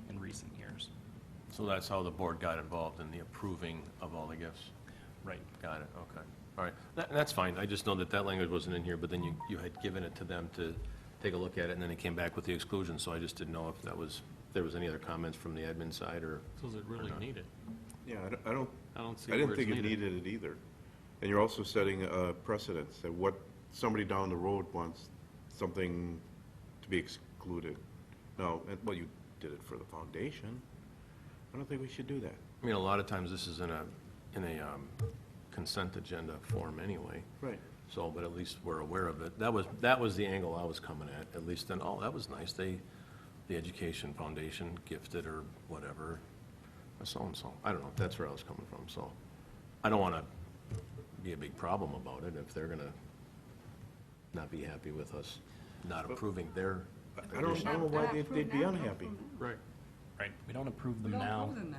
in recent years. So that's how the board got involved in the approving of all the gifts? Right. Got it, okay. All right, that's fine. I just know that that language wasn't in here, but then you had given it to them to take a look at it, and then it came back with the exclusion, so I just didn't know if there was any other comments from the admin side, or... Does it really not. need it? Yeah, I don't, I don't see I where didn't it's think it needed. needed it either. And you're also setting a precedence that what somebody down the road wants something to be excluded. No, well, you did it for the foundation. I don't think we should do that. I mean, a lot of times this is in a consent agenda form anyway. Right. So, but at least we're aware of it. That was the angle I was coming at least then, oh, that was nice. The Education Foundation gifted or whatever, so-and-so. I don't know, that's where I was coming from, so. I don't want to be a big problem about it if they're going to not be happy with us not approving their. I don't know why they'd be unhappy. Right. Right, we don't approve them We don't now. approve them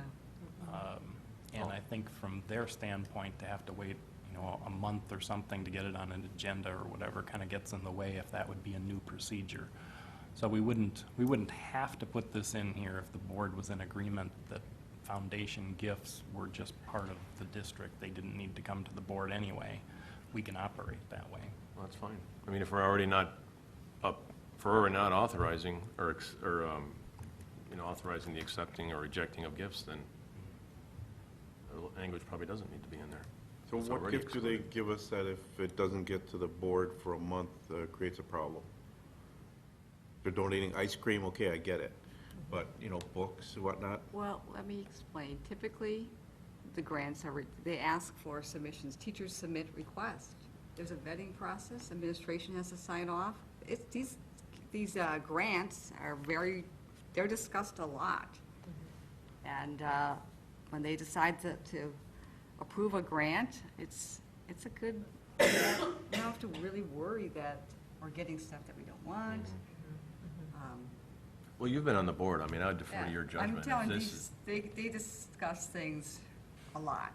now. And I think from their standpoint, to have to wait, a month or something to get it on an agenda or whatever kind of gets in the way if that would be a new procedure. So we wouldn't have to put this in here if the board was in agreement that foundation gifts were just part of the district. They didn't need to come to the board anyway. We can operate that way. Well, that's fine. I mean, if we're already not authorizing or authorizing the accepting or rejecting of gifts, then the language probably doesn't need to be in there. So It's what already gift do they excluded. give us that if it doesn't get to the board for a month, creates a problem? They're donating ice cream, okay, I get it. But, books and whatnot? Well, let me explain. Typically, the grants are, they ask for submissions. Teachers submit requests. There's a vetting process. Administration has to sign off. These grants are they're discussed a lot. And when they decide to approve a grant, it's a good, you don't have to really worry that we're getting stuff that we don't want. Well, you've been on the board, I mean, I would defer to your judgment. I'm telling you, This is- they discuss things a lot.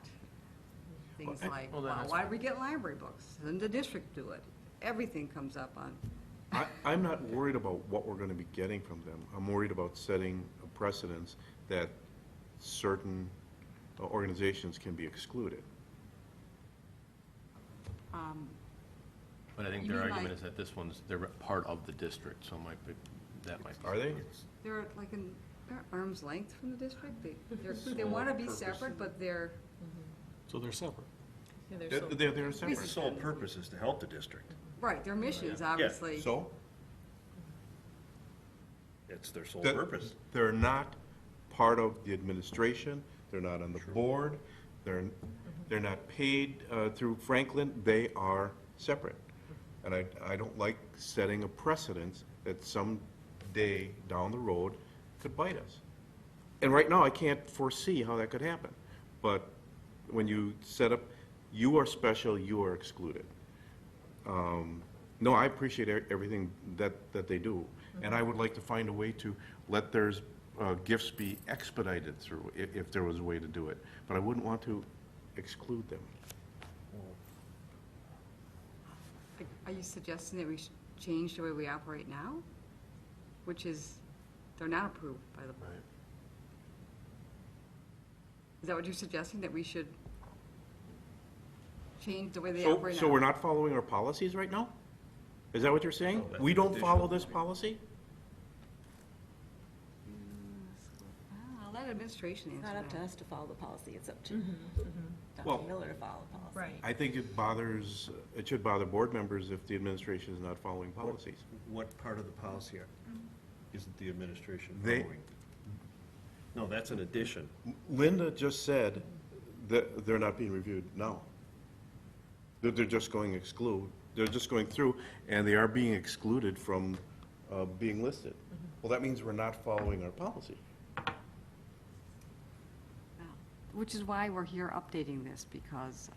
Things Well, like, well, then that's why do we get library books? Doesn't the district do it? Everything comes up on, I'm not worried about what we're gonna be getting from them. I'm worried about setting a precedence that certain organizations can be excluded. But I think You their mean argument like- is that this one's, they're part of the district, so that might be. Are they? they're like they're arm's length from the district. They want to be separate, but they're, So they're separate. They're separate. Their sole purpose is to help the district. right, their missions, obviously. So, It's their sole that- purpose. they're not part of the administration, they're not on the board, they're not paid through Franklin, they are separate. And I don't like setting a precedence that someday down the road could bite us. And right now, I can't foresee how that could happen. But when you set up, you are special, you are excluded. No, I appreciate everything that they do. And I would like to find a way to let their gifts be expedited through, if there was a way to do it. But I wouldn't want to exclude them. Are you suggesting that we should change the way we operate now? Which is, they're not approved by the board. Is that what you're suggesting, that we should change the way they operate now? So we're not following our policies right now? Is that what you're saying? No, that's We don't additional. follow this policy? I'll let administration It's answer not up to that. us to follow the policy, it's up to Well- Dr. Miller to follow the policy. Right. I think it should bother board members if the administration is not following policies. What part of the policy isn't the administration They- following? No, that's an addition. Linda just said that they're not being reviewed now. They're just going they're just going through, and they are being excluded from being listed. Well, that means we're not following our policy. Which is why we're here updating this, because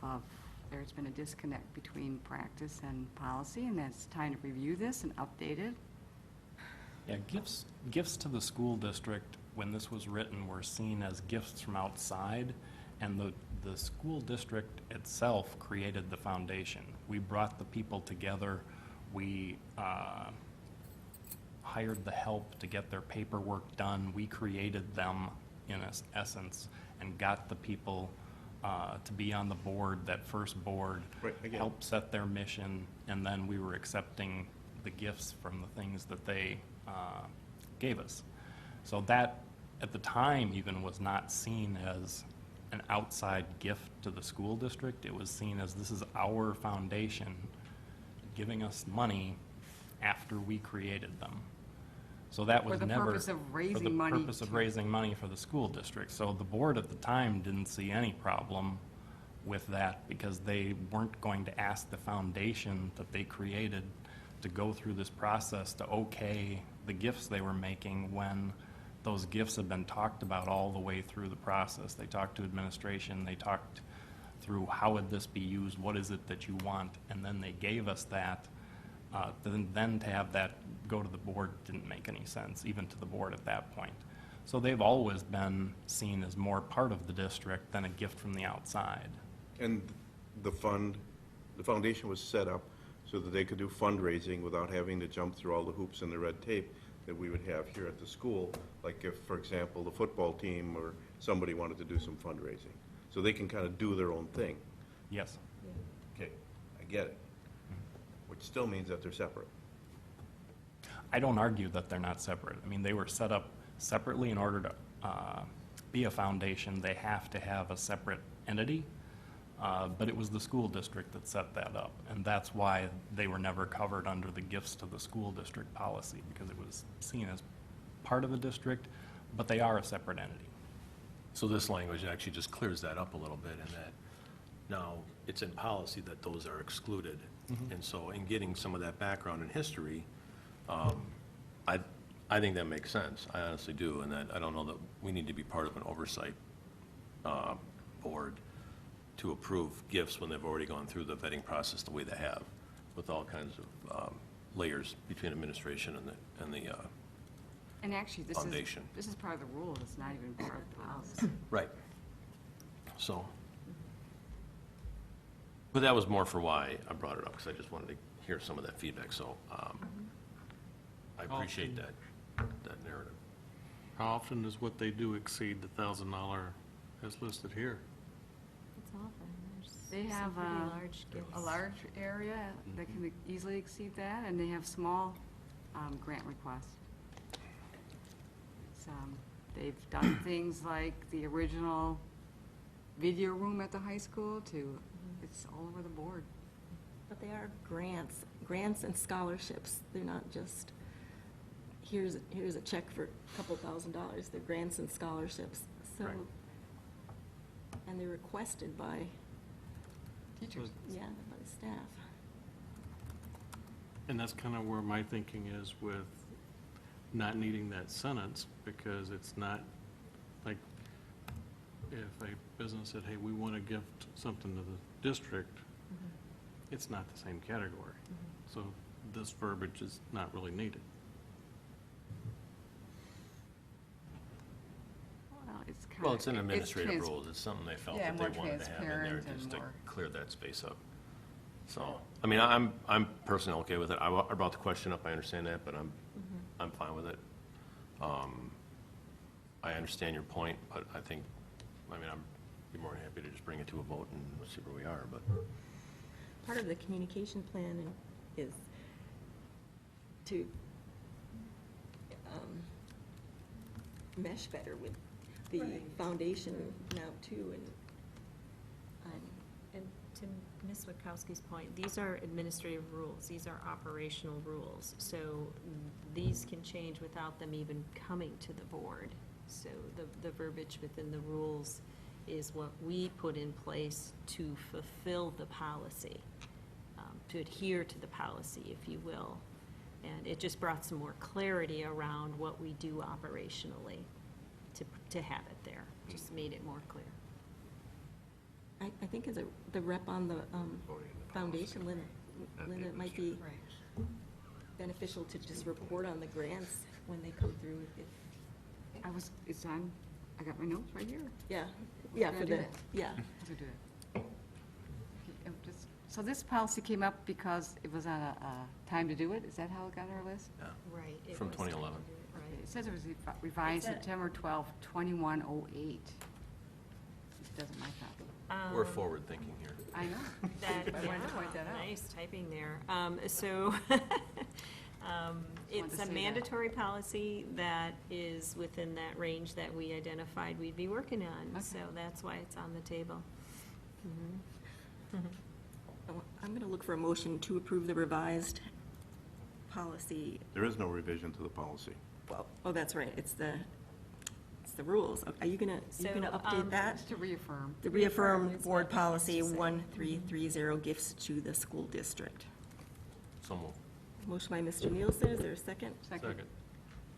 there's been a disconnect between practice and policy, and it's time to review this and update it. Yeah, gifts to the school district, when this was written, were seen as gifts from outside, and the school district itself created the foundation. We brought the people together, we hired the help to get their paperwork done, we created them, in essence, and got the people to be on the board, that first board. Right, I get it. Helped set their mission, and then we were accepting the gifts from the things that they gave us. So that, at the time even, was not seen as an outside gift to the school district. It was seen as, this is our foundation giving us money after we created them. So that was For the never. purpose of raising For the money purpose of to- raising money for the school district. So the board at the time didn't see any problem with that, because they weren't going to ask the foundation that they created to go through this process to okay the gifts they were making, when those gifts had been talked about all the way through the process. They talked to administration, they talked through how would this be used, what is it that you want, and then they gave us that. Then to have that go to the board didn't make any sense, even to the board at that point. So they've always been seen as more part of the district than a gift from the outside. And the foundation was set up so that they could do fundraising without having to jump through all the hoops and the red tape that we would have here at the school, like if, for example, the football team or somebody wanted to do some fundraising. So they can kind of do their own thing. Yes. Okay, I get it. Which still means that they're separate. I don't argue that they're not separate. I mean, they were set up separately. In order to be a foundation, they have to have a separate entity. But it was the school district that set that up, and that's why they were never covered under the gifts to the school district policy, because it was seen as part of the district, but they are a separate entity. So this language actually just clears that up a little bit in that now it's in policy that those are excluded. And so in getting some of that background and history, I think that makes sense. I honestly do. And that I don't know that we need to be part of an oversight board to approve gifts when they've already gone through the vetting process the way they have, with all kinds of layers between administration and the And actually, foundation. this is part of the rule, it's not even part of the policy. Right. So, but that was more for why I brought it up, because I just wanted to hear some of that feedback, so I appreciate that narrative. How often does what they do exceed the $1,000 as listed here? It's often, there's They some have pretty large gifts. a large area that can easily exceed that, and they have small grant requests. They've done things like the original video room at the high school to, it's all over the board. But they are grants and scholarships. They're not just, here's a check for a couple $1,000s. They're grants and scholarships. So, Right. and they're requested by, Teachers. yeah, by the staff. And that's kind of where my thinking is with not needing that sentence, because it's not, like, if a business said, hey, we want to gift something to the district, it's not the same category. So this verbiage is not really needed. Well, it's kind of. Well, it's in administrative rules, it's something they felt Yeah, that they more wanted to have in there, transparent and just to more- clear that space up. So, I mean, I'm personally okay with it. I brought the question up, I understand that, but I'm fine with it. I understand your point, but I think, I mean, I'm be more than happy to just bring it to a vote and we'll see where we are, but. Part of the communication plan is to mesh better with the foundation now too, And to Ms. Witkowski's point, these are administrative rules, these are operational rules, so these can change without them even coming to the board. So the verbiage within the rules is what we put in place to fulfill the policy, to adhere to the policy, if you will. And it just brought some more clarity around what we do operationally to have it there, just made it more clear. I think as the rep on the foundation, Linda, it might be beneficial to just report on the grants when they come through. It's on, I got my notes right here. Yeah, Can I for do the, that? yeah. I'll do it. So this policy came up because it was on a time to do it? Is that how it got on our list? Yeah. Right. it From was 2011. time to do it, Okay, right. it says it was revised It's a- September 12th, 2108. It doesn't my copy. We're forward thinking here. I know. That, I wanted to point that out. Nice typing there. So, it's to say a that. mandatory policy that is within that range that we identified we'd be working on. Okay. So that's why it's on the table. I'm going to look for a motion to approve the revised policy. There is no revision to the policy. Well, oh, that's right, it's the rules. Are you going to So, update that? Just to reaffirm. The reaffirm board policy 1330, gifts to the school district. So moved. Motion by Mr. Nielsen, is there a second? Second.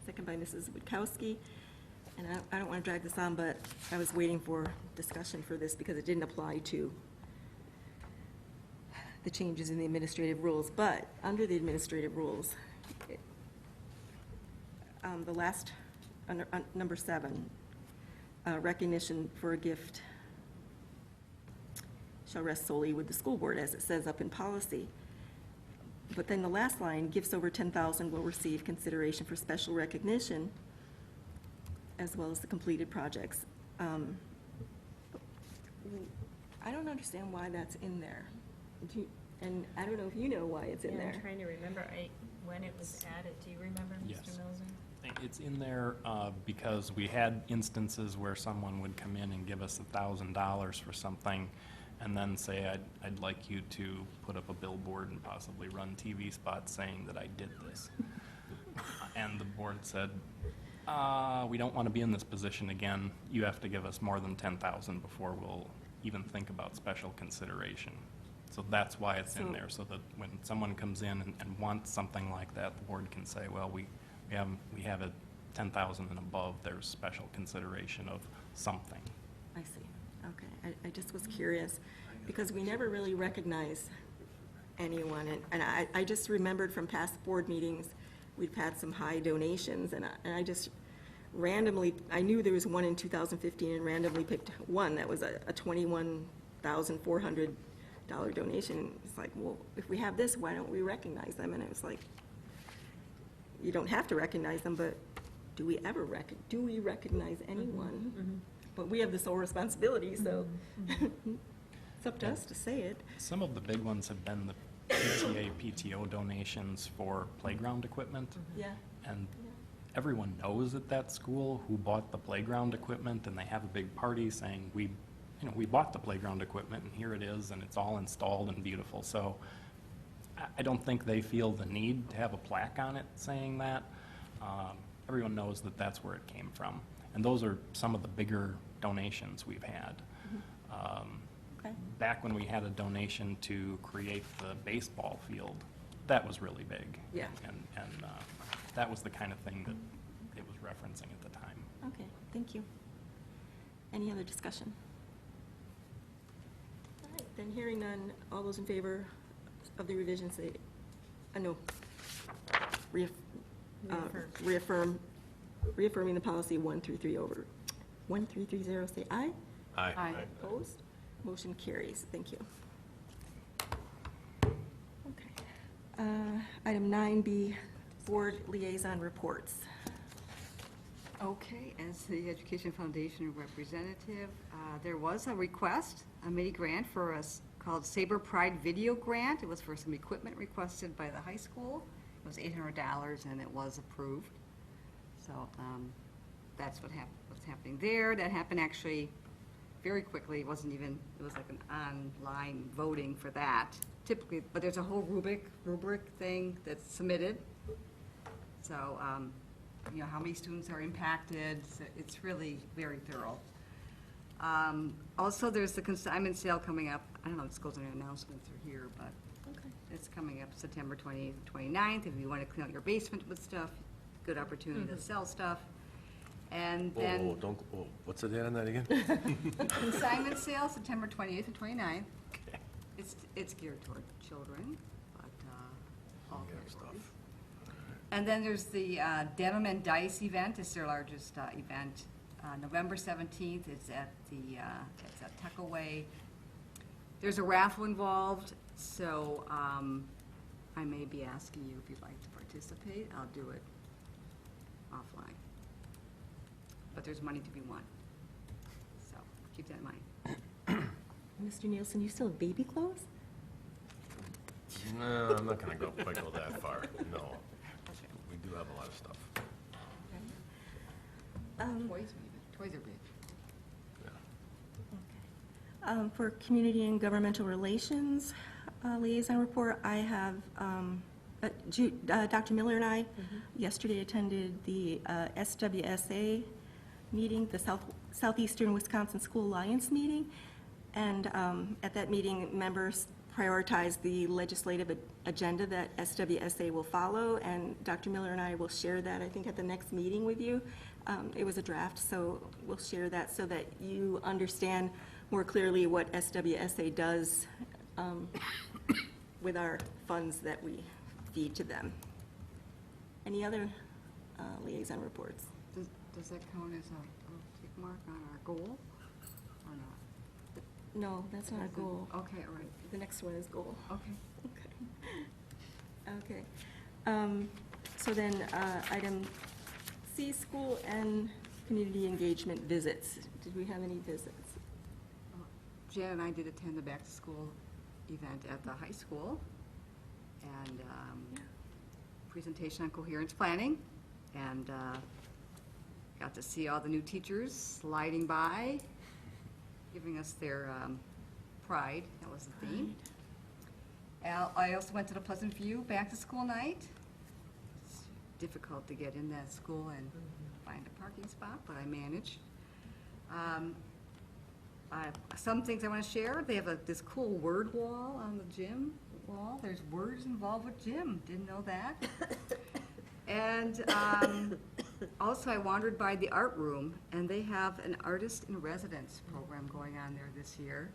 Second by Mrs. Witkowski. And I don't want to drag this on, but I was waiting for discussion for this because it didn't apply to the changes in the administrative rules. But under the administrative rules, the last, number 7, recognition for a gift shall rest solely with the school board, as it says up in policy. But then the last line, gifts over 10,000 will receive consideration for special recognition, as well as the completed projects. I don't understand why that's in there. And I don't know if you know why it's in Yeah, there. I'm trying to remember when it was added. Do you remember, Yes. Mr. Mills? It's in there because we had instances where someone would come in and give us $1,000 for something and then say, I'd like you to put up a billboard and possibly run TV spots saying that I did this. And the board said, We don't want to be in this position again. You have to give us more than 10,000 before we'll even think about special consideration. So that's why it's in So- there, so that when someone comes in and wants something like that, the board can say, well, we have it 10,000 and above, there's special consideration of something. I see. Okay. I just was curious, because we never really recognize anyone. And I just remembered from past board meetings, we've had some high donations, and I just randomly, I knew there was one in 2015, and randomly picked one that was a $21,400 donation. It's like, well, if we have this, why don't we recognize them? And it was like, you don't have to recognize them, but do we ever recognize anyone? But we have the sole responsibility, so it's up to us to say it. Some of the big ones have been the PTA, PTO donations for playground equipment. Yeah. And everyone knows at that school who bought the playground equipment, and they have a big party saying, we bought the playground equipment, and here it is, and it's all installed and beautiful. So I don't think they feel the need to have a plaque on it saying that. Everyone knows that that's where it came from. And those are some of the bigger donations we've had. Okay. Back when we had a donation to create the baseball field, that was really big. Yeah. And that was the kind of thing that it was referencing at the time. Okay, thank you. Any other discussion? All right, then hearing none, all those in favor of the revision say, no, reaffirming the policy 1330, say aye. Aye. Opposed? Motion carries. Thank you. Okay. Item 9B, board liaison reports. Okay, as the Education Foundation representative, there was a request, a mini grant for us called Saber Pride Video Grant. It was for some equipment requested by the high school. It was $800 and it was approved. So that's what's happening there. That happened actually very quickly. It was like an online voting for that. Typically, but there's a whole rubric thing that's submitted. So, how many students are impacted. So it's really very thorough. Also, there's the consignment sale coming up. I don't know if this goes in an announcement through here, but it's coming up September 28th and 29th. If you want to clean out your basement with stuff, good opportunity to sell stuff. And then What's the date on that again? consignment sale, September 28th and 29th. It's geared toward children, but all categories. And then there's the Denim and Dice event. It's their largest event. November 17th, it's at Tuckaway. There's a raffle involved, so I may be asking you if you'd like to participate. I'll do it offline. But there's money to be won, so keep that in mind. Mr. Nielsen, you still have baby clothes? No, I'm not gonna go quite go that far, no. We do have a lot of stuff. Toys are big. For Community and Governmental Relations Liaison Report, I have, Dr. Miller and I yesterday attended the SWSA meeting, the Southeastern Wisconsin School Alliance meeting, and at that meeting, members prioritized the legislative agenda that SWSA will follow, and Dr. Miller and I will share that, I think, at the next meeting with you. It was a draft, so we'll share that so that you understand more clearly what SWSA does with our funds that we feed to them. Any other liaison reports? Does that count as a tick mark on our goal or not? No, that's not a goal. Okay, all right. The next one is goal. Okay. Okay. So then, item C, school and community engagement visits. Did we have any visits? Jan and I did attend the back-to-school event at the high school, and presentation on coherence planning, and got to see all the new teachers sliding by, giving us their pride. That was the theme. I also went to the Pleasant View back-to-school night. It's difficult to get in that school and find a parking spot, but I managed. Some things I want to share, they have this cool word wall on the gym wall. There's words involved with gym, didn't know that. And also I wandered by the art room, and they have an artist in residence program going on there this year.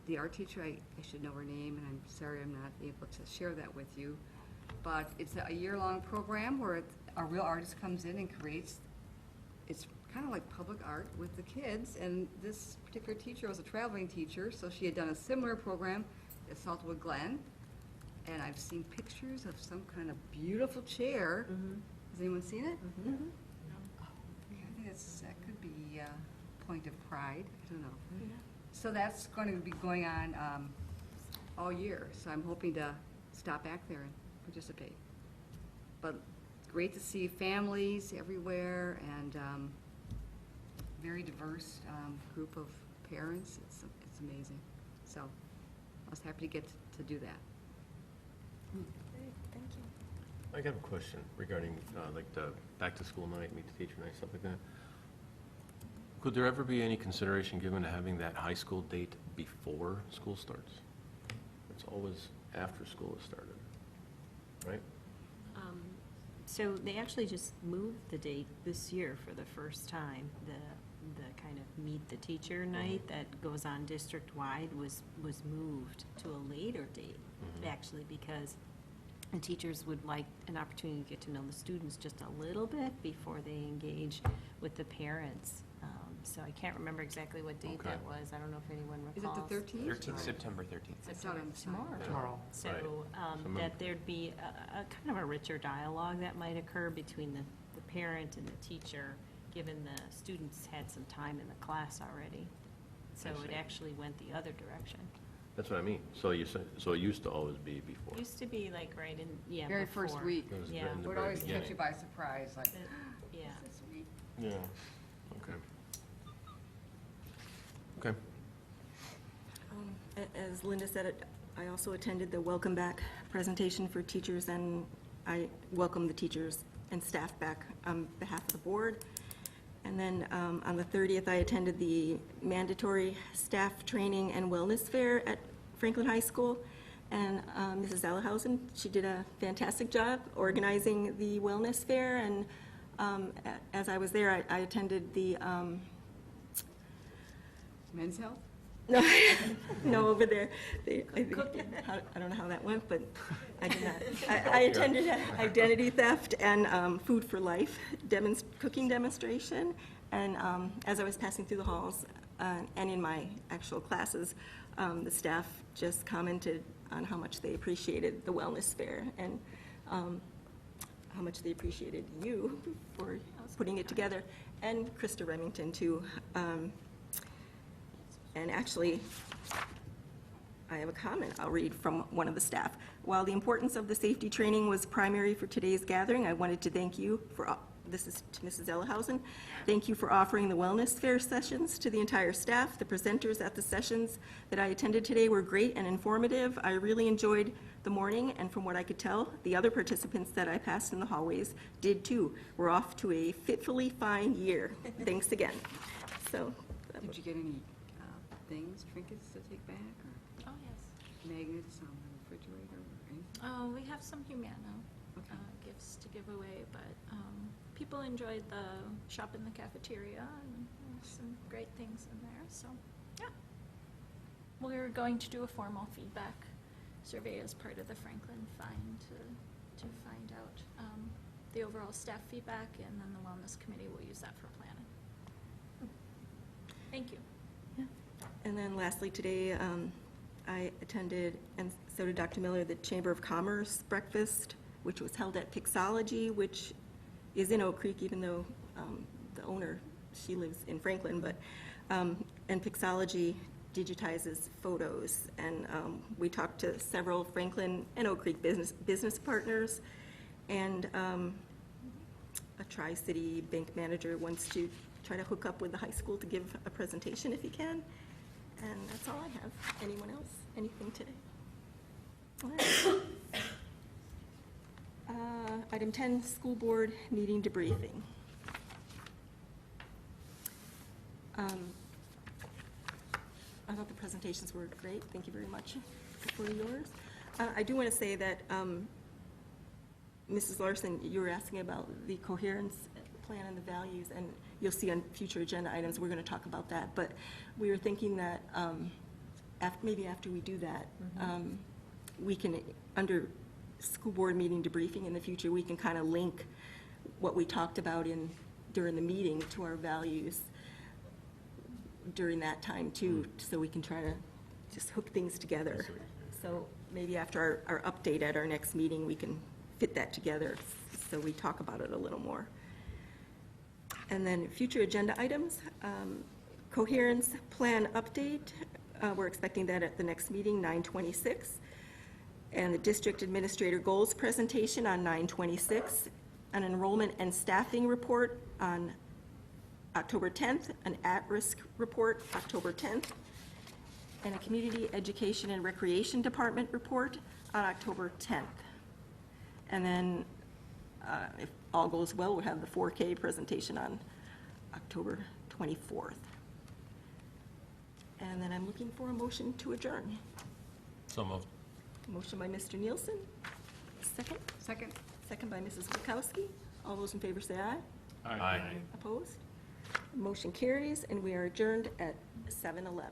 The art teacher, I should know her name, and I'm sorry I'm not able to share that with you. But it's a year-long program where a real artist comes in and creates, it's kind of like public art with the kids. And this particular teacher was a traveling teacher, so she had done a similar program at Saltwood Glen. And I've seen pictures of some kind of beautiful chair. Has anyone seen it? Okay, I think that could be a point of pride. I don't know. So that's going to be going on all year. So I'm hoping to stop back there and participate. But great to see families everywhere and very diverse group of parents. It's amazing. So I was happy to get to do that. Thank you. I got a question regarding, like, the back-to-school night, meet-the-teacher night, stuff like that. Could there ever be any consideration given to having that high school date before school starts? It's always after school has started, right? So they actually just moved the date this year for the first time. The kind of meet the teacher night that goes on district-wide was moved to a later date, actually, because the teachers would like an opportunity to get to know the students just a little bit before they engage with the parents. So I can't remember exactly what date that was. I don't know if anyone Is recalls. it the 13th? September 13th. It's out on Tomorrow. Tomorrow. So Right. that there'd be a kind of a richer dialogue that might occur between the parent and the teacher, given the students had some time in the class already. So I it see. actually went the other direction. That's what I mean. So you say, so it used to always be before. Used to be like right in, yeah, Very before. first week. It was Yeah. in the Would very always catch beginning. you by surprise, like, Yeah. this week. Yeah, okay. Okay. As Linda said, I also attended the Welcome Back presentation for teachers, and I welcome the teachers and staff back on behalf of the board. And then on the 30th, I attended the mandatory staff training and wellness fair at Franklin High School. And Mrs. Allerhausen, she did a fantastic job organizing the wellness fair. And as I was there, I attended the Men's Health? No, over there, I don't know how that went, but I did not. I attended an identity theft and food for life cooking demonstration, and as I was passing through the halls and in my actual classes, the staff just commented on how much they appreciated the wellness fair and how much they appreciated you for putting it together, and Krista Remington too. And actually, I have a comment I'll read from one of the staff. While the importance of the safety training was primary for today's gathering, I wanted to thank you for, this is to Mrs. Ellehausen, thank you for offering the wellness fair sessions to the entire staff. The presenters at the sessions that I attended today were great and informative. I really enjoyed the morning, and from what I could tell, the other participants that I passed in the hallways did too. We're off to a fitfully fine year. Thanks again. So. Did you get any things, trinkets to take back, or Oh, yes. magnets on the refrigerator, or anything? We have some Humana gifts to give away, but people enjoyed the shop in the cafeteria, and there's some great things in there, so, yeah. We're going to do a formal feedback survey as part of the Franklin Find to find out the overall staff feedback, and then the Wellness Committee will use that for planning. Thank you. And then lastly, today, I attended, and so did Dr. Miller, the Chamber of Commerce breakfast, which was held at Pixology, which is in Oak Creek, even though the owner, she lives in Franklin, but, and Pixology digitizes photos. And we talked to several Franklin and Oak Creek business partners, and a Tri-City bank manager wants to try to hook up with the high school to give a presentation if he can. And that's all I have. Anyone else? Anything today? All right. Item 10, school board meeting debriefing. I thought the presentations were great. Thank you very much for yours. I do want to say that, Mrs. Larson, you were asking about the coherence plan and the values, and you'll see on future agenda items, we're going to talk about that. But we were thinking that maybe after we do that, we can, under school board meeting debriefing in the future, we can kind of link what we talked about during the meeting to our values during that time too, so we can try to just hook things together. So maybe after our update at our next meeting, we can fit that together, so we talk about it a little more. And then future agenda items, coherence plan update, we're expecting that at the next meeting, 9/26. And the district administrator goals presentation on 9/26, an enrollment and staffing report on October 10th, an at-risk report October 10th, and a community education and recreation department report on October 10th. And then, if all goes well, we'll have the 4K presentation on October 24th. And then I'm looking for a motion to adjourn. So moved. Motion by Mr. Nielsen. Second? Second. Second by Mrs. Bukowski. All those in favor say aye. Aye. Opposed? Motion carries, and we are adjourned at 7:11.